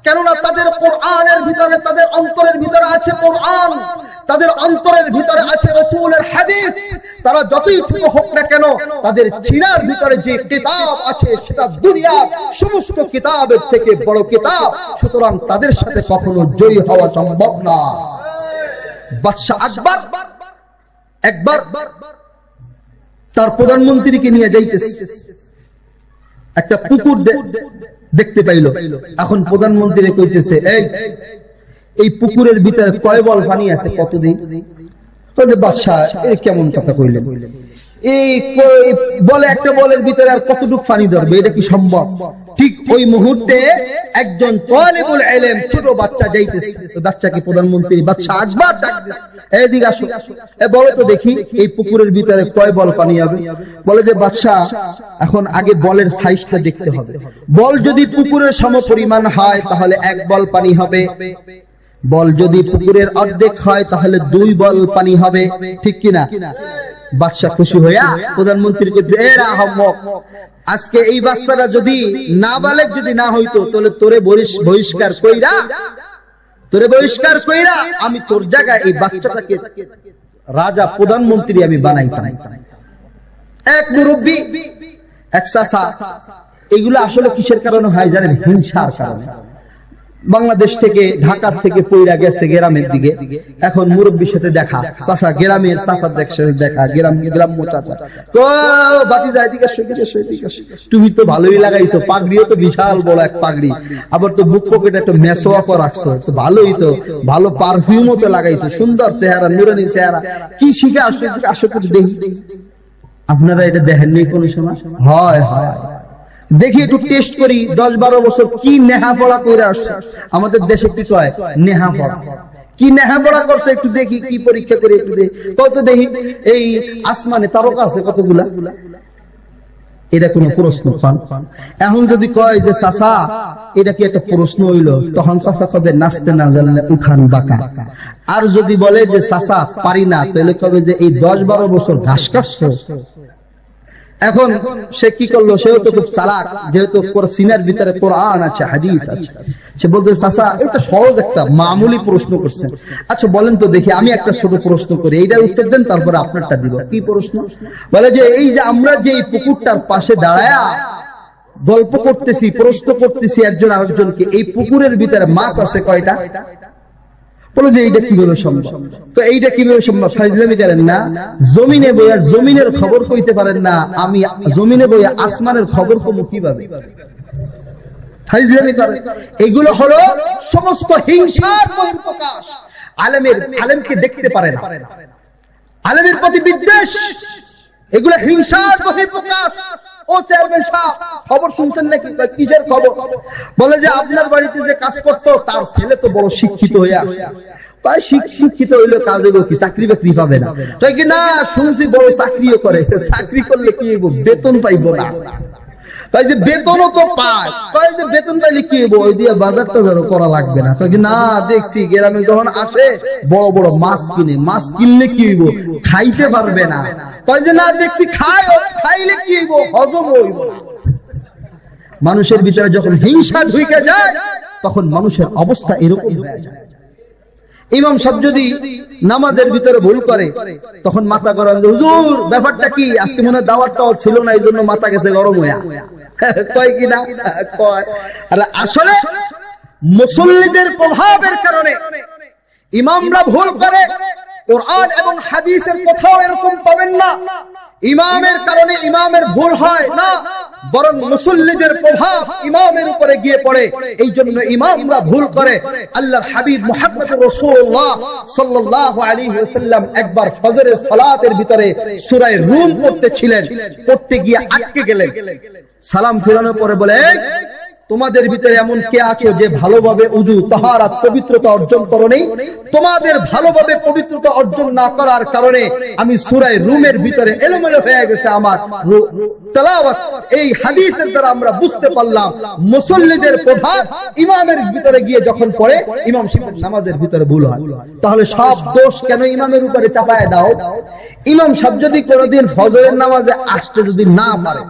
কেননা তাদের কোরআনের ভিতরে, তাদের অন্তরের ভিতরে আছে কোরআন, তাদের অন্তরের ভিতরে আছে রাসূলের হাদিস। তারা যতই ছোট হোক না কেন, তাদের সিনার ভিতরে যে কিতাব আছে সেটা দুনিয়ার সমস্ত কিতাবের থেকে বড় কিতাব, সুতরাং তাদের সাথে কখনো জয়ী হওয়া সম্ভব না। বাদশা আকবর একবার তার প্রধানমন্ত্রীকে নিয়ে যাইতেছে, একটা পুকুর দেখতে পাইল। এখন প্রধানমন্ত্রী কইতেছে, এই পুকুরের ভিতরে কয় বল পানি আছে, কতদিন? বাদশাহ কেমন কথা কইলেন? এই বলে একটা বলের ভিতরে আর কতটুকু পানি ধরবে, এটা কি সম্ভব? ঠিক ওই মুহূর্তে একজন তালিবুল ইলম ছোট বাচ্চা যাইতেছে, বাচ্চাকে প্রধানমন্ত্রী বাদশা আকবর ডাক দিয়েছে, এদিকে আসো, বলো তো দেখি এই পুকুরের ভিতরে কয় বল পানি হবে? বলে যে বাদশা, এখন আগে বলের সাইজটা দেখতে হবে। বল যদি পুকুরের সমপরিমাণ হয় তাহলে 1 বল পানি হবে, বল যদি পুকুরের অর্ধেক হয় তাহলে 2 বল পানি হবে। ঠিক কিনা? বাদশা খুশি হইয়া প্রধানমন্ত্রীকে, আজকে এই বাচ্চাটা যদি নাবালেগ যদি না হইতো তাহলে তোরে বহিষ্কার কইরা আমি তোর জায়গায় এই বাচ্চাটাকে রাজা প্রধানমন্ত্রী আমি বানাইতাম। এক মুরব্বী, এক চাচা, এগুলো আসলে কিসের কারণে হয় জানেন? হিংসার কারণে। বাংলাদেশ থেকে, ঢাকার থেকে পইরা গেছে গ্রামের দিকে, এখন মুরব্বীর সাথে দেখা, চাচা গ্রামের চাচার দেখা, গ্রাম্য চাচা, বাতিজা এদিকে তুমি তো ভালোই লাগাইছো, পাগড়িও তো বিশাল বড় এক পাগড়ি, আবার তো বুক পকেটে একটা মেসোয়াকও রাখছো, তো ভালোই তো, ভালো পারফিউমও তো লাগাইছো, সুন্দর চেহারা, নুরানি চেহারা, কি শিখে আসছো? আসো কিছু দেখি। আপনারা এটা দেখেননি কোন সময়? হয় হয়, দেখি একটু টেস্ট করি। 10-12 বছর কি নেহা পড়া করে আসছে। আমাদের দেশে কি কয়? নেহা পড়া। কি নেহা পড়া করছে একটু দেখি, কি পরীক্ষা করে একটু দেখি। কত দেখি এই আসমানে তারকা আছে কতগুলা, এটা কোন প্রশ্ন পান? এখন যদি কয় যে চাচা এটা কি একটা প্রশ্ন হইল, তখন চাচা কবে নাচতে না জানলে উঠান বাঁকা। আর যদি বলে যে চাচা পারি না, তাহলে কবে যে এই 10-12 বছর ঘাস কাটছো। এখন সে কি করলো? সেও তো খুব চালাক, যেহেতু সিনার ভিতরে কোরআন আছে, হাদিস আছে। সে বলতে, চাচা এটা সহজ একটা মামুলি প্রশ্ন করছেন, আচ্ছা বলেন তো দেখি, আমি একটা ছোট প্রশ্ন করি, এইটার উত্তর দেন, তারপরে আপনারটা দিব। কি প্রশ্ন? বলে যে এই যে আমরা যে এই পুকুরটার পাশে দাঁড়ায়া গল্প করতেছি, প্রশ্ন করতেছি একজন আরেকজনকে, এই পুকুরের ভিতরে মাছ আছে কয়টা? বলো যে এইটা কিভাবে সম্ভব? তো এইটা কিভাবে সম্ভব? ফাজলামি করেন না। জমিনে বইয়া জমিনের খবর কইতে পারেন না, আমি জমিনে বইয়া আসমানের খবর কমু কিভাবে? ফাজলামি করেন। এগুলো হলো সমস্ত হিংসার বহিঃপ্রকাশ। আলেমকে দেখতে পারে না, আলেমের প্রতি বিদ্বেষ, এগুলো হিংসার বহিঃপ্রকাশ। ও চেয়ারম্যান সাহেব, খবর শুনছেন নাকি? কিসের খবর? বলে যে আপনার বাড়িতে যে কাজ করতো তার ছেলে তো বড় শিক্ষিত হয়ে আসছে। শিক্ষিত হইলে কাজ হইব কি? চাকরি বাকরি পাবে না। তাই কি না? শুনছি বড় চাকরিও করে। চাকরি করলে কি হইব? বেতন পাইব না। তাই যে বেতনও তো পায়, তাই যে বেতন পাইলে কি হইব? ওই দিয়ে বাজারটা ধরো করা লাগবে না। তাই কি না? দেখছি গ্রামে যখন আসে বড় বড় মাছ কিনে, মাছ কিনলে কি হইব? খাইতে পারবে না। তাই যে না, দেখছি খাইলে কি হইব? হজম হইব না। মানুষের ভিতরে যখন হিংসা ঢুকে যায় তখন মানুষের অবস্থা এরকম হয়ে যায়। ইমাম সাহেব যদি নামাজের ভিতরে ভুল করে তখন মাথা গরম, হুজুর ব্যাপারটা কি? আজকে মনে হয় দাওয়াতটাও ছিল না, এই জন্য মাথা গেছে গরম হয়ে। কয় কিনা? কয়। আর আসলে মুসল্লিদের প্রভাবের কারণে ইমামরা ভুল করে। কোরআন এবং হাদিসের কোথাও এরকম পাবেন না ইমামের কারণে ইমামের ভুল হয় না, বরং মুসল্লিদের প্রভাব ইমামের উপরে গিয়ে পড়ে। এই জন্য ইমামরা ভুল করে। আল্লাহর হাবিব মুহাম্মদ রাসূলুল্লাহ সাল্লাল্লাহু আলাইহি ওয়াসাল্লাম একবার ফজরের সালাতের ভিতরে সূরা রুম পড়তেছিলেন, পড়তে গিয়ে আটকে গেলেন। সালাম ফিরানোর পরে বলে, তোমাদের ভিতরে এমন কে আছো যে ভালোভাবে উযু তাহারাত পবিত্রতা অর্জন করোনি? তোমাদের ভালোভাবে পবিত্রতা অর্জন না করার কারণে আমি সূরা রুমের ভিতরে এলোমেলো হয়ে গেছে আমার তেলাওয়াত। এই হাদিসের দ্বারা আমরা বুঝতে পারলাম মুসল্লিদের প্রভাব ইমামের ভিতরে গিয়ে যখন পড়ে ইমাম সাহেব নামাজের ভিতরে ভুল হয়। তাহলে সব দোষ কেন ইমামের উপরে চাপায় দাও? ইমাম সাহেব যদি কোনোদিন ফজরের নামাজে আসতে যদি না পারে,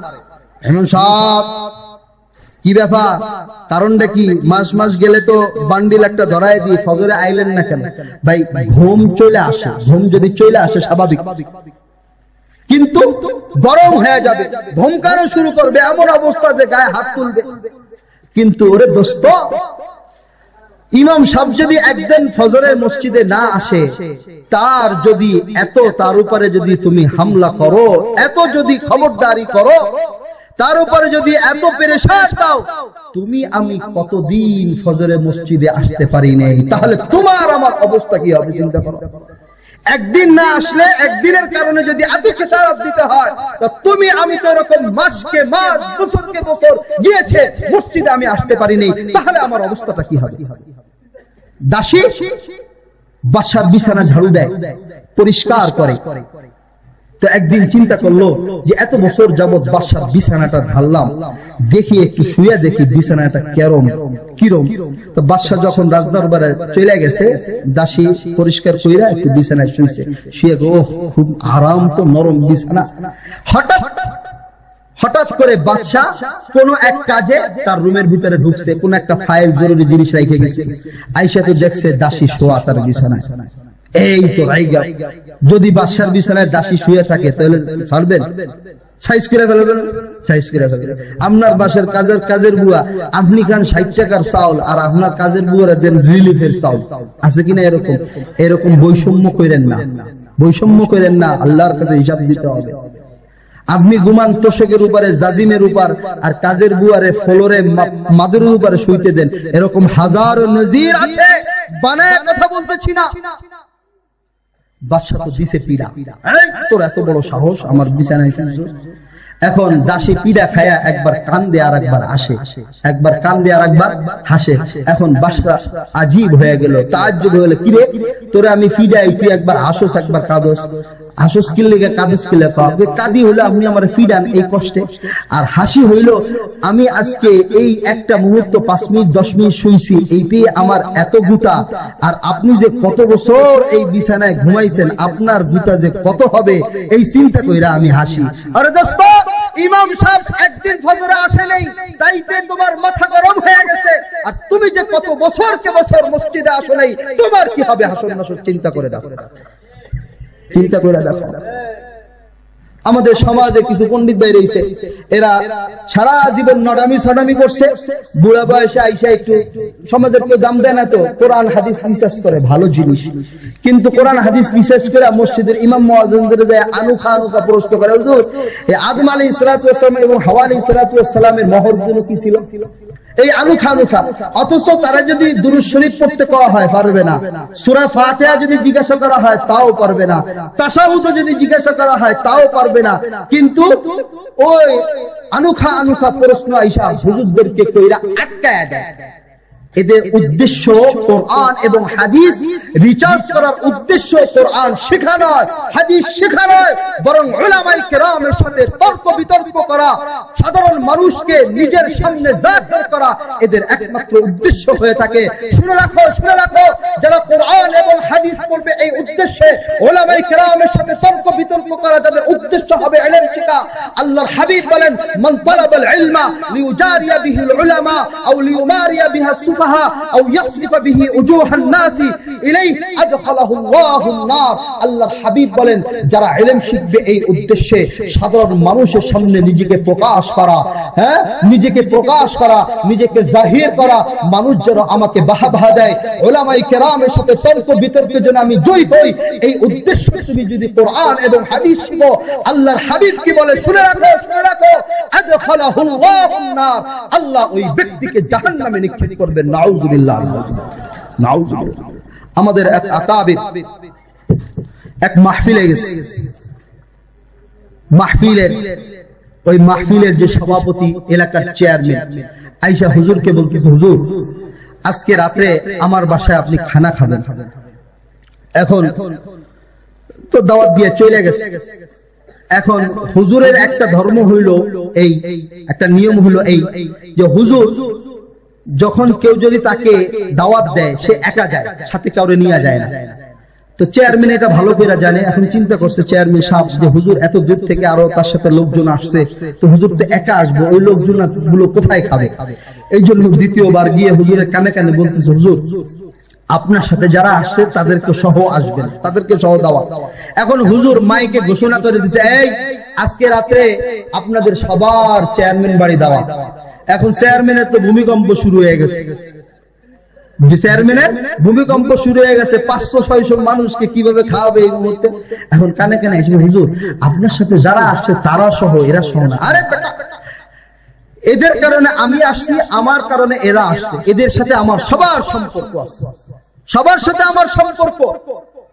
ইমাম সাহেব কি ব্যাপার, কারণটা কি? মাস গেলে তো বান্ডিল একটা ধরায় দিয়ে ফজরে আইলেন না কেন? ভাই ঘুম চলে আসে, ঘুম যদি চলে আসে স্বাভাবিক, কিন্তু গরম হয়ে যাবে, ধমকানো শুরু করবে, এমন অবস্থা যে গায়ে হাত তুলবে। কিন্তু ওরে দোস্ত, ইমাম সাহেব যদি একদিন ফজরের মসজিদে না আসে, তার যদি তার উপরে যদি তুমি হামলা করো, এত যদি খবরদারি করো, তার উপরে যদি এত পেরেশান দাও, তুমি আমি কতদিন ফজরে মসজিদে আসতে পারি নাই, তাহলে তোমার আমার অবস্থা কি হবে চিন্তা করো। একদিন না আসলে, একদিনের কারণে যদি এত খেসারত দিতে হয়, তো তুমি আমি তো এরকম মাসকে মাস, বছরকে বছর গিয়েছে মসজিদে আমি আসতে পারি নাই, তাহলে আমার অবস্থাটা কি হবে? দাসী বাদশার বিছানা ঝাড়ু দেয়, পরিষ্কার করে। তো একদিন চিন্তা করলো যে এত বছর যাবৎ বাদশার বিছানাটা ঢাললাম, দেখি একটু শুয়ে দেখি বিছানাটা কিরম। তো বাদশা যখন রাজদরবারে চলে গেছে, দাসী পরিষ্কার কইরা একটু বিছানায় শুইছে, শুয়ে খুব আরাম, তো নরম বিছানা। হঠাৎ করে বাদশা কোন এক কাজে তার রুমের ভিতরে ঢুকছে, কোন একটা ফাইল জরুরি জিনিস রেখে গেছে। আয়েশা তো দেখছে দাসী শোয়া তার বিছানায়। এই তো রাইগা, যদি বাদশার বিছানায় দাসী শুয়ে থাকে তাহলে ছাড়বেন? সাইজ করে ফেলবেন, সাইজ করে ফেলবেন। আপনার বাসার কাজের বুয়া আপনি খান 60 টাকার চাউল, আর আপনার কাজের বুয়ারা দেন রিলিফের চাউল, আছে কিনা? এরকম বৈষম্য করেন না, বৈষম্য করেন না, আল্লাহর কাছে হিসাব দিতে হবে। আপনি ঘুমান তোষকের উপরে, জাজিমের উপর, আর কাজের বুয়ারে ফ্লোরে মাদুরের উপরে শুইতে দেন, এরকম হাজারো নজির আছে, বানায় কথা বলতেছি না। বাদশা তো দিছে পিড়া, তোর এত বড় সাহস আমার বিছানায়। এখন দাসী পিড়া খায়া একবার কান্দে আর একবার আসে, একবার কান্দে আর একবার হাসে। এখন বাদশা আজীব হয়ে গেল, তাজ্জুব হয়ে গেল, কিরে তোরে আমি ফিডাই, তুই একবার হাসোস একবার কাঁদোস। হাসোস কি লেগে কাঁদোস কি লেগে? কাঁদি হইলো আপনি আমার ফিডান এই কষ্টে, আর হাসি হইলো আমি আজকে এই একটা মুহূর্ত 5 মিনিট 10 মিনিট শুইছি, এইতে আমার এত গুতা, আর আপনি যে কত বছর এই বিছানায় ঘুমাইছেন, আপনার গুতা যে কত হবে এই চিন্তা কইরা আমি হাসি। আরে দোস্ত, ইমাম সাহেব একদিন ফজরে আসে নাই, তাইতে তোমার মাথা গরম হয়ে গেছে, আর তুমি যে কত বছরকে বছর মসজিদে আসো নাই, তোমার কি হবে? হাসর নাসর চিন্তা করে দেখো, চিন্তা করে দেখো। আমাদের সমাজে কিছু পণ্ডিত ভাই রয়েছে, এরা সারা জীবন নডামি সডামি করছে, বুড়া বয়সে আইসা একটু সমাজের কেউ দাম দেয় না, তো কোরআন হাদিস রিসার্চ করে, ভালো জিনিস, কিন্তু কোরআন হাদিস রিসার্চ করে মসজিদের ইমাম মুয়াজ্জিনদের যায় আনুখা আনুখা প্রশ্ন করে, হুজুর এই আদম আলাইহিস সালাতু ওয়াস সালাম এবং হাওয়া আলাইহিস সালাতু ওয়াস সালামের মহর জন্য কি ছিল? এই আনুখা আনুখা। অথচ তারা যদি দুরূদ শরীফ পড়তে করা হয় পারবে না, সূরা ফাতিহা যদি জিজ্ঞাসা করা হয় তাও পারবে না, তাশাহুদ যদি জিজ্ঞাসা করা হয় তাও পারবে না, কিন্তু ওই আনুখা আনুখা প্রশ্ন আইসা হুজুরদেরকে কইরা আটকায়া দেয়। এদের উদ্দেশ্য কোরআন এবং হাদিস রিসার্চ করার উদ্দেশ্য কোরআন শেখা নয়, হাদিস শেখা নয়, বরং উলামায়ে কেরামের সাথে তর্ক বিতর্ক করা, সাধারণ মানুষকে নিজের সামনে জাহির করা এদের একমাত্র উদ্দেশ্য হয়ে থাকে। শুনে রাখো, শুনে রাখো, যারা কোরআন এবং হাদিস পড়বে এই উদ্দেশ্যে, উলামায়ে কেরামের সাথে তর্ক বিতর্ক করা যাদের উদ্দেশ্য হবে ইলম শেখা, আল্লাহর হাবিব বলেন মান তালাবাল ইলমা লিউজারিয়া বিহিল উলামা আও লিউমারিয়া বিহা أو يصرف به وجوه الناس إليه أدخله الله النار। আল্লাহর হাবিব বলেন যারা ইলম শিখবে এই উদ্দেশ্যে, সাধারণ মানুষের সামনে নিজেকে প্রকাশ করা, হ্যাঁ নিজেকে প্রকাশ করা, নিজেকে জাহির করা, মানুষ যেন আমাকে বাহবা দেয়, উলামায়ে কেরামের সাথে তর্ক বিতর্কে যেন আমি জয় হই, এই উদ্দেশ্যে তুমি যদি কোরআন এবং হাদিস শিখো, আল্লাহর হাবিব কি বলে শুনে রাখো, শুনে রাখো, আদখালাহু আল্লাহুন নার, আল্লাহ ওই ব্যক্তিকে জাহান্নামে নিক্ষেপ করবেন। নাউযুবিল্লাহ, নাউযুবিল্লাহ। আমাদের এক আকাবির এক মাহফিলে গেছে, মাহফিলের ওই মাহফিলের যে সভাপতি, এলাকার চেয়ারম্যান আইসা হুজুরকে বলতেছে, হুজুর আজকে রাতে আমার বাসায় আপনি খানা খাবেন। এখন তো দাওয়াত দিয়ে চলে গেছে। এখন হুজুরের একটা ধর্ম হইল এই, একটা নিয়ম হইল এই যে হুজুর যখন কেউ যদি তাকে দাওয়াত দেয় সে একা যায়, সাথে কাউরে নিয়ে যায় না। তো চেয়ারম্যান এটা ভালো করে জানে। এখন চিন্তা করছে চেয়ারম্যান সাহেব যে হুজুর এত দূর থেকে আরো তার সাথে লোকজন আসছে, তো হুজুর তো একা আসবো, ওই লোকজন গুলো কোথায় খাবে? এই জন্য দ্বিতীয়বার গিয়ে হুজুরের কানে কানে বলতেছে, হুজুর আপনার সাথে যারা আসছে তাদেরকে সহ আসবেন, তাদেরকে সহ দাওয়াত। এখন হুজুর মাইকে ঘোষণা করে দিছে, এই আজকে রাত্রে আপনাদের সবার চেয়ারম্যান বাড়ি দাওয়াত। এখন চেয়ারম্যানের তো ভূমিকম্প শুরু হয়ে গেছে, চেয়ারম্যানের ভূমিকম্প শুরু হয়ে গেছে, 500-600 মানুষকে কিভাবে খাওয়াবে এই মুহূর্তে। এখন কানে কানে এসে, হুজুর আপনার সাথে যারা আসছে তারা সহ, এরা সহ না। আরে এদের কারণে আমি আসছি, আমার কারণে এরা আসছে, এদের সাথে আমার সবার সম্পর্ক আছে, সবার সাথে আমার সম্পর্ক।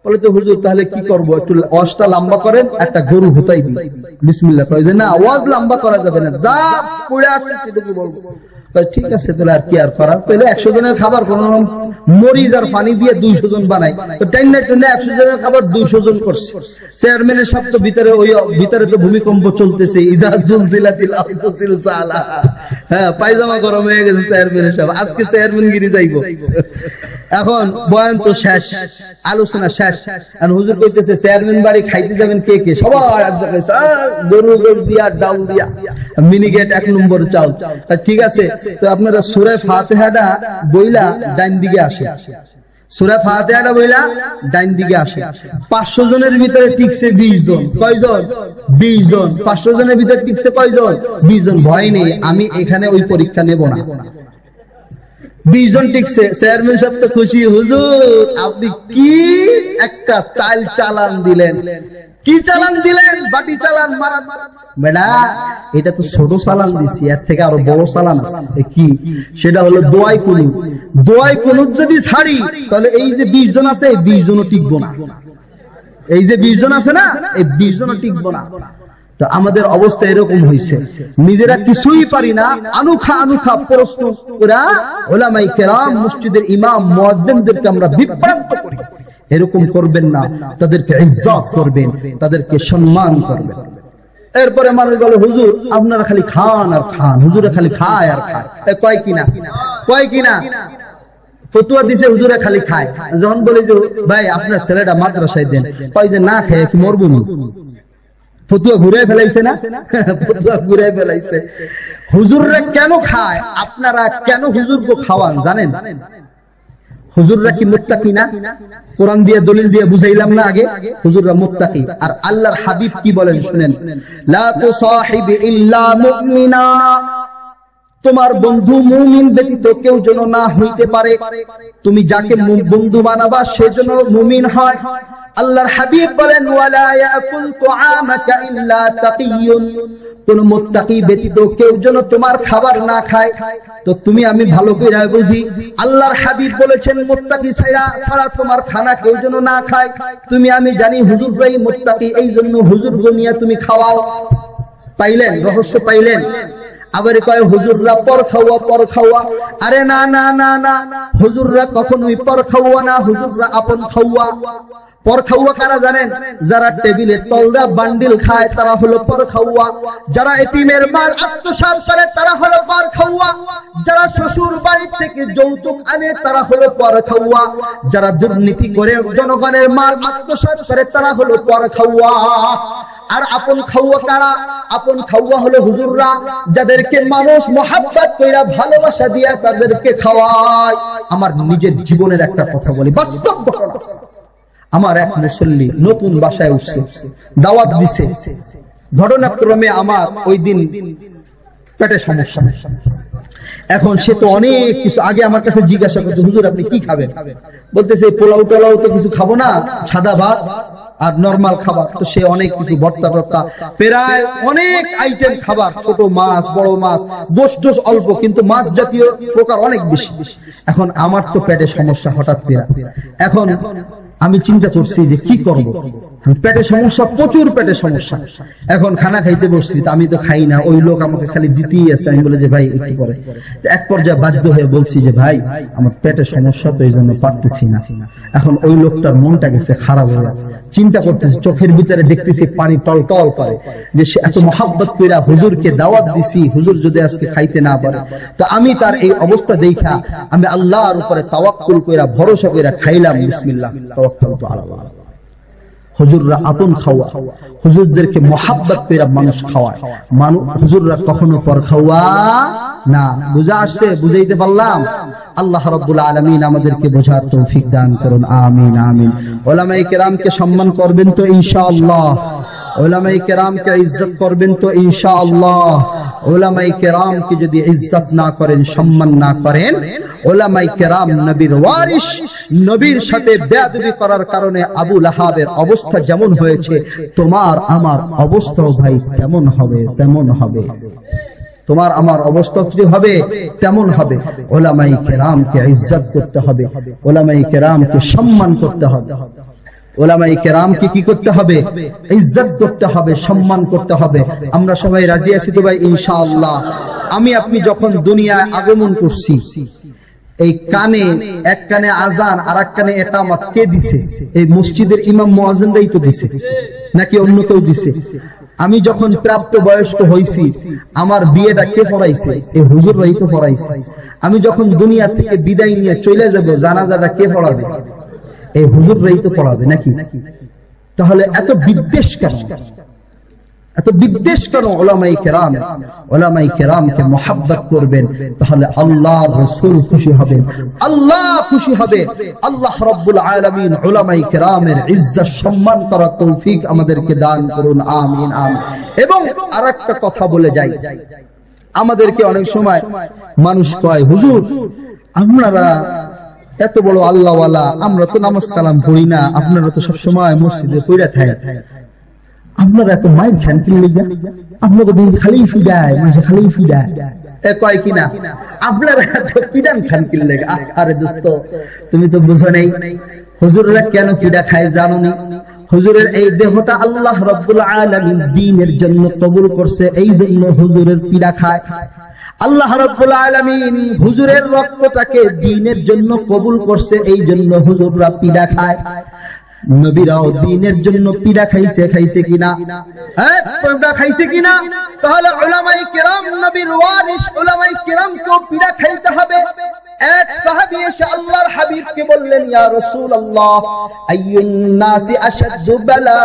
বলে তো হুজুর তাহলে কি করবো, একটু ওয়াজটা লম্বা করেন, একটা গরু হুতাই দিই, বিসমিল্লাহ কয় যে না ওয়াজ লম্বা করা যাবে না, যা পড়ে আসছে সেটুকু বলবো। ঠিক আছে তাহলে আর কি আর করার, তাহলে 100 জনের খাবার কোন মরিচ আর পানি দিয়ে 200 জন বানাই, তো 100 জনের খাবার 200 জন করছে। চেয়ারম্যানের সব তো ভিতরে, ওই ভিতরে তো ভূমিকম্প চলতেছে, ইজা জুলজিলাতিল আরদু জিলজালাহা, হ্যাঁ পায়জামা গরম হয়ে গেছে চেয়ারম্যানের সব, আজকে চেয়ারম্যানগিরি যাইবো। এখন বয়ান তো শেষ, আলোচনা শেষ, আর হুজুর কইতেছে চেয়ারম্যান বাড়ি খাইতে যাবেন কে কে? সবাই গরু গরু দিয়া ডাল দিয়া মিনিগেট 1 নম্বর চাল। ঠিক আছে, তো আপনারা সূরা ফাতিহাটা বইলা ডান দিকে আসে, সূরা ফাতিহাটা বইলা ডান দিকে আসে। 500 জনের ভিতরে টিকছে 20 জন। কয়জন? 20 জন। 500 জনের ভিতরে টিকছে কয়জন? 20 জন। ভয় নেই, আমি এখানে ওই পরীক্ষা নেব না। 20 জন টিকছে। চেয়ারম্যান সাহেব তো খুশি, হুজুর আপনি কি একটা চালান দিলেন, কি চালান দিলেন? বাটি চালান মারা। বেটা এটা তো ছোট চালান দিছি, এর থেকে আরো বড় চালান আছে। কি? সেটা হলো দোয়াই কুনুত। দোয়াই কুনুত যদি ছাড়ি তাহলে এই যে 20 জন আছে, এই 20 জনও টিকবো না। এই যে 20 জন আছে না, এই 20 জনও টিকবো না। তো আমাদের অবস্থা এরকম হয়েছে, নিজেরা কিছুই পারি না, আনুখা আনুখা প্রশ্ন করে উলামায়ে কেরাম, মসজিদের ইমাম, মুয়াজ্জিনদেরকে আমরা বিভ্রান্ত করি। এরকম করবেন না, তাদেরকে ইজ্জত করবেন, তাদেরকে সম্মান করবেন। এরপরে মানুষ বলে হুজুর আপনারা খালি খান আর খান, হুজুরে খালি খায় আর খায়। কয় কিনা, কয় কিনা ফতুয়া দিছে হুজুরে খালি খায়। যখন বলি যে ভাই আপনার ছেলেটা মাদ্রাসায় দেন, কয় যে না খেয়ে কি মরবো না। ফতুয়া ঘুরে ফেলাইছে না, ফতুয়া ঘুরে ফেলাইছে। হুজুররা কেন খায়, আপনারা কেন হুজুরকে খাওয়ান জানেন? হুজুররা কি মুত্তাকি না? কোরআন দিয়ে দলিল দিয়ে বুঝাইলাম না আগে, হুজুররা মুত্তাকি। আর আল্লাহর হাবিব কি বলেন শুনেন, লা তুসাহিব ইল্লা মুমিনা, তোমার বন্ধু মুমিন ব্যতীত কেউ যেন না হইতে পারে। তুমি যাকে বন্ধু বানাবা সে যেন মুমিন হয়। আল্লাহর হাবিব বলেন, ওয়ালা ইয়াকুল তুআমাকা ইল্লা তাকিয়ুন, কোন মুত্তাকি ব্যতীত কেউ যেন তোমার খাবার না খায়। তো তুমি আমি ভালো করে বুঝি, আল্লাহর হাবিব বলেছেন মুত্তাকি ছাড়া তোমার খানা কেউ যেন না খায়। তুমি আমি জানি হুজুররাই মুত্তাকি, এই জন্য হুজুরগো নিয়ে তুমি খাওয়াও। পাইলেন রহস্য, পাইলেন? আবার কয় হুজুররা পর খাওয়া। আরে না না না না, হুজুররা কখনোই পর খাওয়া না, হুজুররা আপন খাওয়া। পর খাওয়া কারা জানেন? যারা টেবিলে তলদা বান্ডিল খায় তারা হলো পর খাওয়া। যারা এতিমের মাল আত্মসাৎ করে তারা হলো পর খাওয়া। যারা শ্বশুর বাড়ি থেকে যৌতুক আনে তারা হলো পর খাওয়া। যারা দুর্নীতি করে জনগণের মাল আত্মসাৎ করে তারা হলো পর খাওয়া। আর আপন খাওয়া কারা? আপন খাওয়া হলো হুজুররা, যাদেরকে মানুষ মোহাব্বত কইরা ভালোবাসা দিয়া তাদেরকে খাওয়ায়। আমার নিজের জীবনের একটা কথা বলি, বাস্তব ঘটনা। আমার এক মুসল্লি নতুন বাসায় উঠছে, দাওয়াত দিছে। ঘটনাক্রমে আমার ওই দিন পেটে সমস্যা। এখন সে তো অনেক কিছু আগে আমার কাছে জিজ্ঞাসা করছে, হুজুর আপনি কি খাবেন? বলতেছে পোলাও টোলাও তো কিছু খাবো না, সাদা ভাত আর নরমাল খাবার। তো সে অনেক কিছু ভর্তা টর্তা প্রায় অনেক আইটেম খাবার, ছোট মাছ বড় মাছ, গোশ টোশ অল্প, কিন্তু মাছ জাতীয় প্রকার অনেক বেশি। এখন আমার তো পেটে সমস্যা হঠাৎ করে। এখন আমি চিন্তা করছি যে কি করব, পেটে সমস্যা, প্রচুর পেটে সমস্যা। এখন খানা খাইতে বসছি, আমি তো খাই না, ওই লোক আমাকে খালি দিতেই আছে। আমি বলে যে ভাই একটু করে, এক পর্যায়ে বাধ্য হয়ে বলছি যে ভাই আমার পেটে সমস্যা, তো এই জন্য পারতেছি না। এখন ওই লোকটার মনটা গেছে খারাপ হয়ে, চিন্তা করতেছি, চোখের ভিতরে দেখতেছি পানি টলটল করে, যে সে এত মহাব্বত কইরা হুজুরকে দাওয়াত দিছি, হুজুর যদি আজকে খাইতে না পারে। তো আমি তার এই অবস্থা দেখা আমি আল্লাহর উপরে তাওয়াক্কুল কইরা ভরসা কইরা খাইলাম, বিসমিল্লাহ তাওয়াক্কালতু আলাল্লাহ। হুজুররা আপন খাওয়া, হুজুরদেরকে মহাব্বত কইরা মানুষ খাওয়ায়। হুজুররা কখনো পর খাওয়া না। বুঝা আসছে? বুঝাইতে পারলাম? আল্লাহ রাব্বুল আলামিন আমাদেরকে বোঝার তৌফিক দান করুন, আমিন আমিন। উলামায়ে কেরামকে সম্মান করবেন তো ইনশাআল্লাহ? উলামায়ে কেরামকে ইজ্জত করবেন তো ইনশাআল্লাহ? উলামায়ে কেরামকে যদি ইজ্জত না করেন, সম্মান না করেন, উলামায়ে কেরাম নবীর ওয়ারিস, নবীর সাথে বেয়াদবি করার কারণে আবু লাহাবের অবস্থা যেমন হয়েছে, তোমার আমার অবস্থাও ভাই তেমন হবে, তেমন হবে। তোমার আমার অবস্থা কি হবে? তেমন হবে। উলামায়ে কেরামকে ইজ্জত করতে হবে, উলামায়ে কেরামকে সম্মান করতে হবে, উলামায়ে কেরামকে কি করতে হবে? ইজ্জত করতে হবে, সম্মান করতে হবে। আমরা সবাই রাজি আছি তো ভাই ইনশাআল্লাহ? আমি আপনি যখন দুনিয়ায় আগমন করছি, এই কানে এক কানে আজান আর এক কানে ইকামত কে দিছে? এই মসজিদের ইমাম মুয়াজ্জিনরাই তো দিছে, নাকি অন্য কেউ দিছে? আমি যখন প্রাপ্ত বয়স্ক হইছি, আমার বিয়েটা কে পড়াইছে? এই হুজুররাই তো পড়াইছে। আমি যখন দুনিয়া থেকে বিদায় নিয়ে চলে যাব, জানাজাটা কে পড়াবে? এই হুজুররাই তো পড়াবে, নাকি? তাহলে এত বিদ্বেষ কেন? এত বিদ্বেষ কেন উলামায়ে কেরাম? উলামায়ে কেরামকে মহব্বত করবেন, তাহলে আল্লাহর রাসূল খুশি হবেন, আল্লাহ খুশি হবে। আল্লাহ রাব্বুল আলামিন উলামায়ে কেরামের ইজ্জত সম্মান করার তৌফিক আমাদেরকে দান করুন, আমিন আমিন। এবং আরেকটা কথা বলে যাই, আমাদেরকে অনেক সময় মানুষ কয়, হুজুর আপনারা এত বড় আল্লাহওয়ালা, আমরা তো নামাজ কালাম পড়ি না, আপনারা তো সব সময় মসজিদে পড়ে থাকেন, আপনারা এত মাইর খান কি লাগা? আপনারা তো খালি ফিদায়, মানে খালি ফিদায়। এ কয় কিনা আপনারা এত পিডান খান কি লাগা? আরে দোস্ত, তুমি তো বুঝো নাই হুজুররা কেন পিডা খায়, জানো নি? হুজুরের এই দেহটা আল্লাহ রাব্বুল আলামিন দ্বীনের জন্য কবুল করছে, এই জন্য হুজুরের পিডা খায়। আল্লাহ রাব্বুল আলামিন হুজুরের রক্তটাকে দ্বীনের জন্য কবুল করছে, এই জন্য হুজুররা পিডা খায়। নবীরাও দ্বীনের জন্য পিডা খাইছে কিনা? হ্যাঁ, পিডা খাইছে কিনা? তাহলে উলামায়ে কেরাম নবীর ওয়ারিস, উলামায়ে কেরামকেও পিডা খাইতে হবে। এক সাহাবী এসে আল্লাহর হাবিবকে বললেন, ইয়া রাসূলুল্লাহ, আইয়ুন নাসি আশাদ্দু বালা?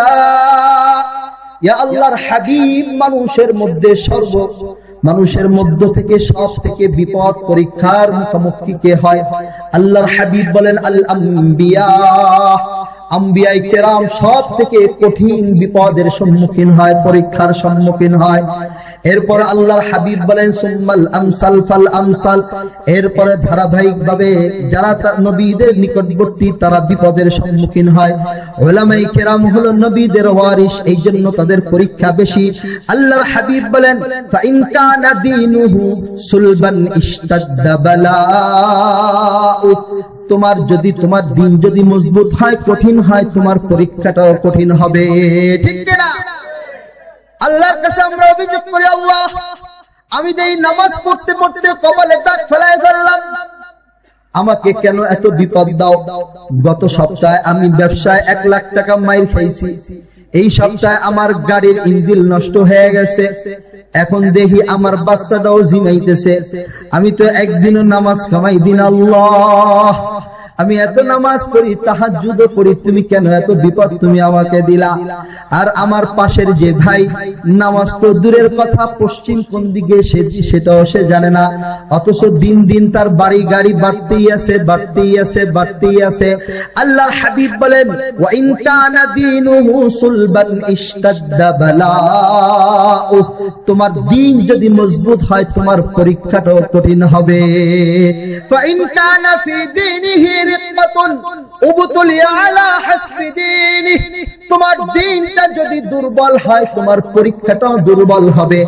ইয়া আল্লাহর হাবিব, মানুষের মধ্যে মানুষের মধ্য থেকে সব থেকে বিপদ পরীক্ষার মুখোমুখি কে হয়? আল্লাহর হাবিব বলেন আল আম্বিয়া, আম্বিয়ায়ে কেরাম সব থেকে কঠিন বিপদের সম্মুখীন হয়, পরীক্ষার সম্মুখীন হয়। এরপর আল্লাহর হাবিব বলেন সুম্মাল আমসাল ফাল আমসাল, এরপরে ধারাবাহিকভাবে যারা নবীদের নিকটবর্তী তারা বিপদের সম্মুখীন হয়। উলামায়ে কেরাম হলো নবীদের ওয়ারিস, এই জন্য তাদের পরীক্ষা বেশি। আল্লাহর হাবিব বলেন ফা ইন কানা দীনুহু সুলবান ইশতাদ্দা বালাউ, তোমার যদি তোমার দিন যদি মজবুত হয়, কঠিন হয়, তোমার পরীক্ষাটাও কঠিন হবে। ঠিক কিনা? আল্লাহর কাছে আমরা অভিযোগ করি, আল্লাহ আমি এই নামাজ পড়তে পড়তে কপালে দাগ ফেলায় ফেললাম, আমাকে কেন এত বিপদ দাও? গত সপ্তাহে আমি ব্যবসায় 1 লাখ টাকা মাইর খাইছি, এই সপ্তাহে আমার গাড়ির ইঞ্জিন নষ্ট হয়ে গেছে, এখন দেখি আমার বাচ্চাটাও ঝিমাইতেছে, আমি তো একদিনও নামাজ কামাই দিন। আল্লাহ আমি এত নামাজ পড়ি, তাহাজ্জুদও পড়ি, তুমি কেন এত বিপদ তুমি আমাকে দিলা? আর আমার পাশের যে ভাই নামাজ তো দূরের কথা, পশ্চিম কোন দিকে সেটাও সে জানে না, অথচ দিন দিন তার বাড়ি গাড়ি বাড়তেই আছে, বাড়তেই আছে, বাড়তেই আছে। আল্লাহর হাবিব বলেন ওয়া ইন কানা দীনুহু সুলবান ইশতাদ্দা বালাউ, তোমার দিন যদি মজবুত হয় তোমার পরীক্ষাটাও কঠিন হবে। ফা ইন কানা ফি দীনিহি রিক্কাতুন উবতুলিয়া আলা হাসবি দীনিহি, তোমার দিনটা যদি দুর্বল হয় তোমার পরীক্ষাটাও দুর্বল হবে।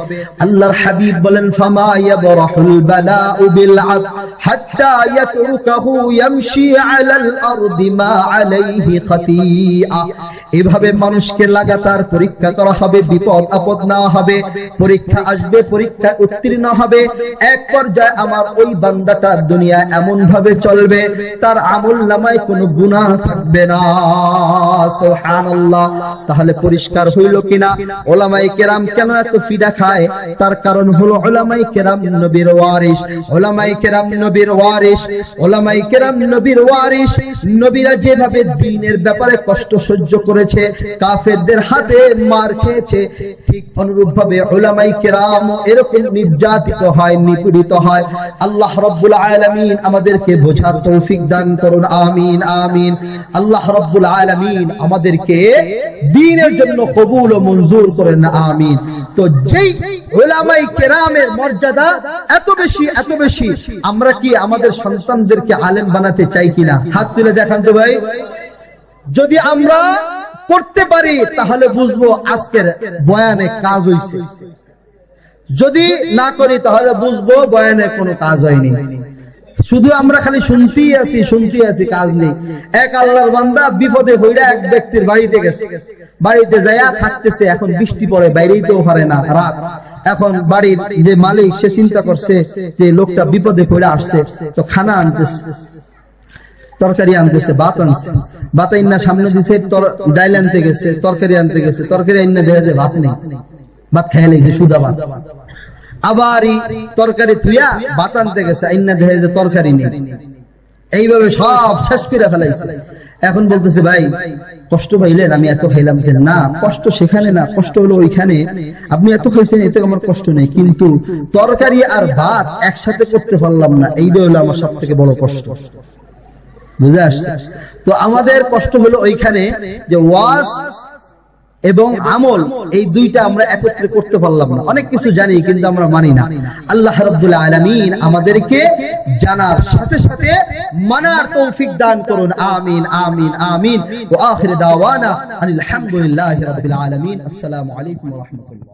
আল্লাহর হাবিব বলেন ফামা ইয়াবরাহুল বালাউ বিল আবদ হাত্তা ইয়াতরুকাহু ইয়ামশি আলাল আরদি মা আলাইহি খাতিয়া, এভাবে মানুষকে লাগাতার পরীক্ষা করা হবে, বিপদ আপদ না হবে, পরীক্ষা আসবে, পরীক্ষা উত্তীর্ণ হবে, এক পর্যায়ে আমার ওই বান্দাটা দুনিয়া এমন ভাবে চলবে তার আমলনামায় কোনো গুনাহ থাকবে না। সুবহানাল্লাহ। তাহলে পরিষ্কার হইল কিনা উলামায়ে কেরাম কেন এত ফিদা খায়? তার কারণ হলো উলামায়ে কেরাম নবীর ওয়ারিস, উলামায়ে কেরাম নবীর ওয়ারিস, উলামায়ে কেরাম নবীর ওয়ারিস। নবীরা যেভাবে দ্বীনের ব্যাপারে কষ্ট সহ্য করেছে, কাফেরদের হাতে মার খেয়েছে, ঠিক অনুরূপভাবে উলামায়ে কেরাম এরকম নির্যাতিত হয়, নিপীড়িত হয়। আল্লাহ রাব্বুল আলামিন আমাদেরকে বোঝার তৌফিক দান করুন, আমিন আমিন। আল্লাহ রাব্বুল আলামিন আমাদেরকে দ্বীনের জন্য কবুল ও মঞ্জুর করেন, আমিন। তো যেই উলামায়ে কেরামের মর্যাদা এত বেশি, এত বেশি, আমরা কি আমাদের সন্তানদেরকে আলেম বানাতে চাই কিনা? হাত তুলে দেখান তো ভাই। যদি আমরা করতে পারি তাহলে বুঝবো আজকের বয়ানে কাজ হইছে, যদি না করি তাহলে বুঝবো বয়ানের কোনো কাজ হয়নি। শুধু আমরা খালি শুনতেই আছি, শুনতেই আছি, কাজ নেই। এক আল্লাহর বান্দা বিপদে পড়ে এক ব্যক্তির বাড়িতে গেছে, বাড়িতে যায়া থাকতেছে, এখন বৃষ্টি পড়ে, বাইরেইতেও পারে না, রাত। এখন বাড়ির যে মালিক সে চিন্তা করছে যে লোকটা বিপদে পড়ে আসছে, তো খানা আনতেছে, তরকারি আনতেছে, ভাত আনছে, ভাত আইনা সামনে দিছে, ডাইল আনতে গেছে, তরকারি আনতে গেছে, তরকারি আইনা দেখা যায় ভাত নেই, ভাত খাইয়া লেগেছে, সুদা ভাত। আবার তরকারি থুইয়া ভাত আনতে গেছে, আইনা দেখা যায় তরকারি নেই। এইভাবে সব শেষ করে ফেলাইছে। এখন বলতেছে ভাই কষ্ট পাইলেন, আমি এত খাইলাম কেন? না, কষ্ট সেখানে না, কষ্ট হলো ওইখানে। আপনি এত খাইছেন, এতে আমার কষ্ট নেই, কিন্তু তরকারি আর ভাত একসাথে করতে পারলাম না, এইটা হলো আমার সব থেকে বড় কষ্ট। বুঝে আসছে? তো আমাদের কষ্ট হলো ওইখানে যে ওয়াজ এবং আমল এই দুইটা আমরা একত্রে করতে পারলাম না। অনেক কিছু জানি কিন্তু আমরা মানি না। আল্লাহ রাব্বুল আলামিন আমাদেরকে জানার সাথে সাথে মানার তৌফিক দান করুন, আমিন আমিন আমিন। ওয়া আখির দাওয়ানা আলহামদুলিল্লাহি রাব্বিল আলামিন। আসসালামু আলাইকুম ওয়া রাহমাতুল্লাহ।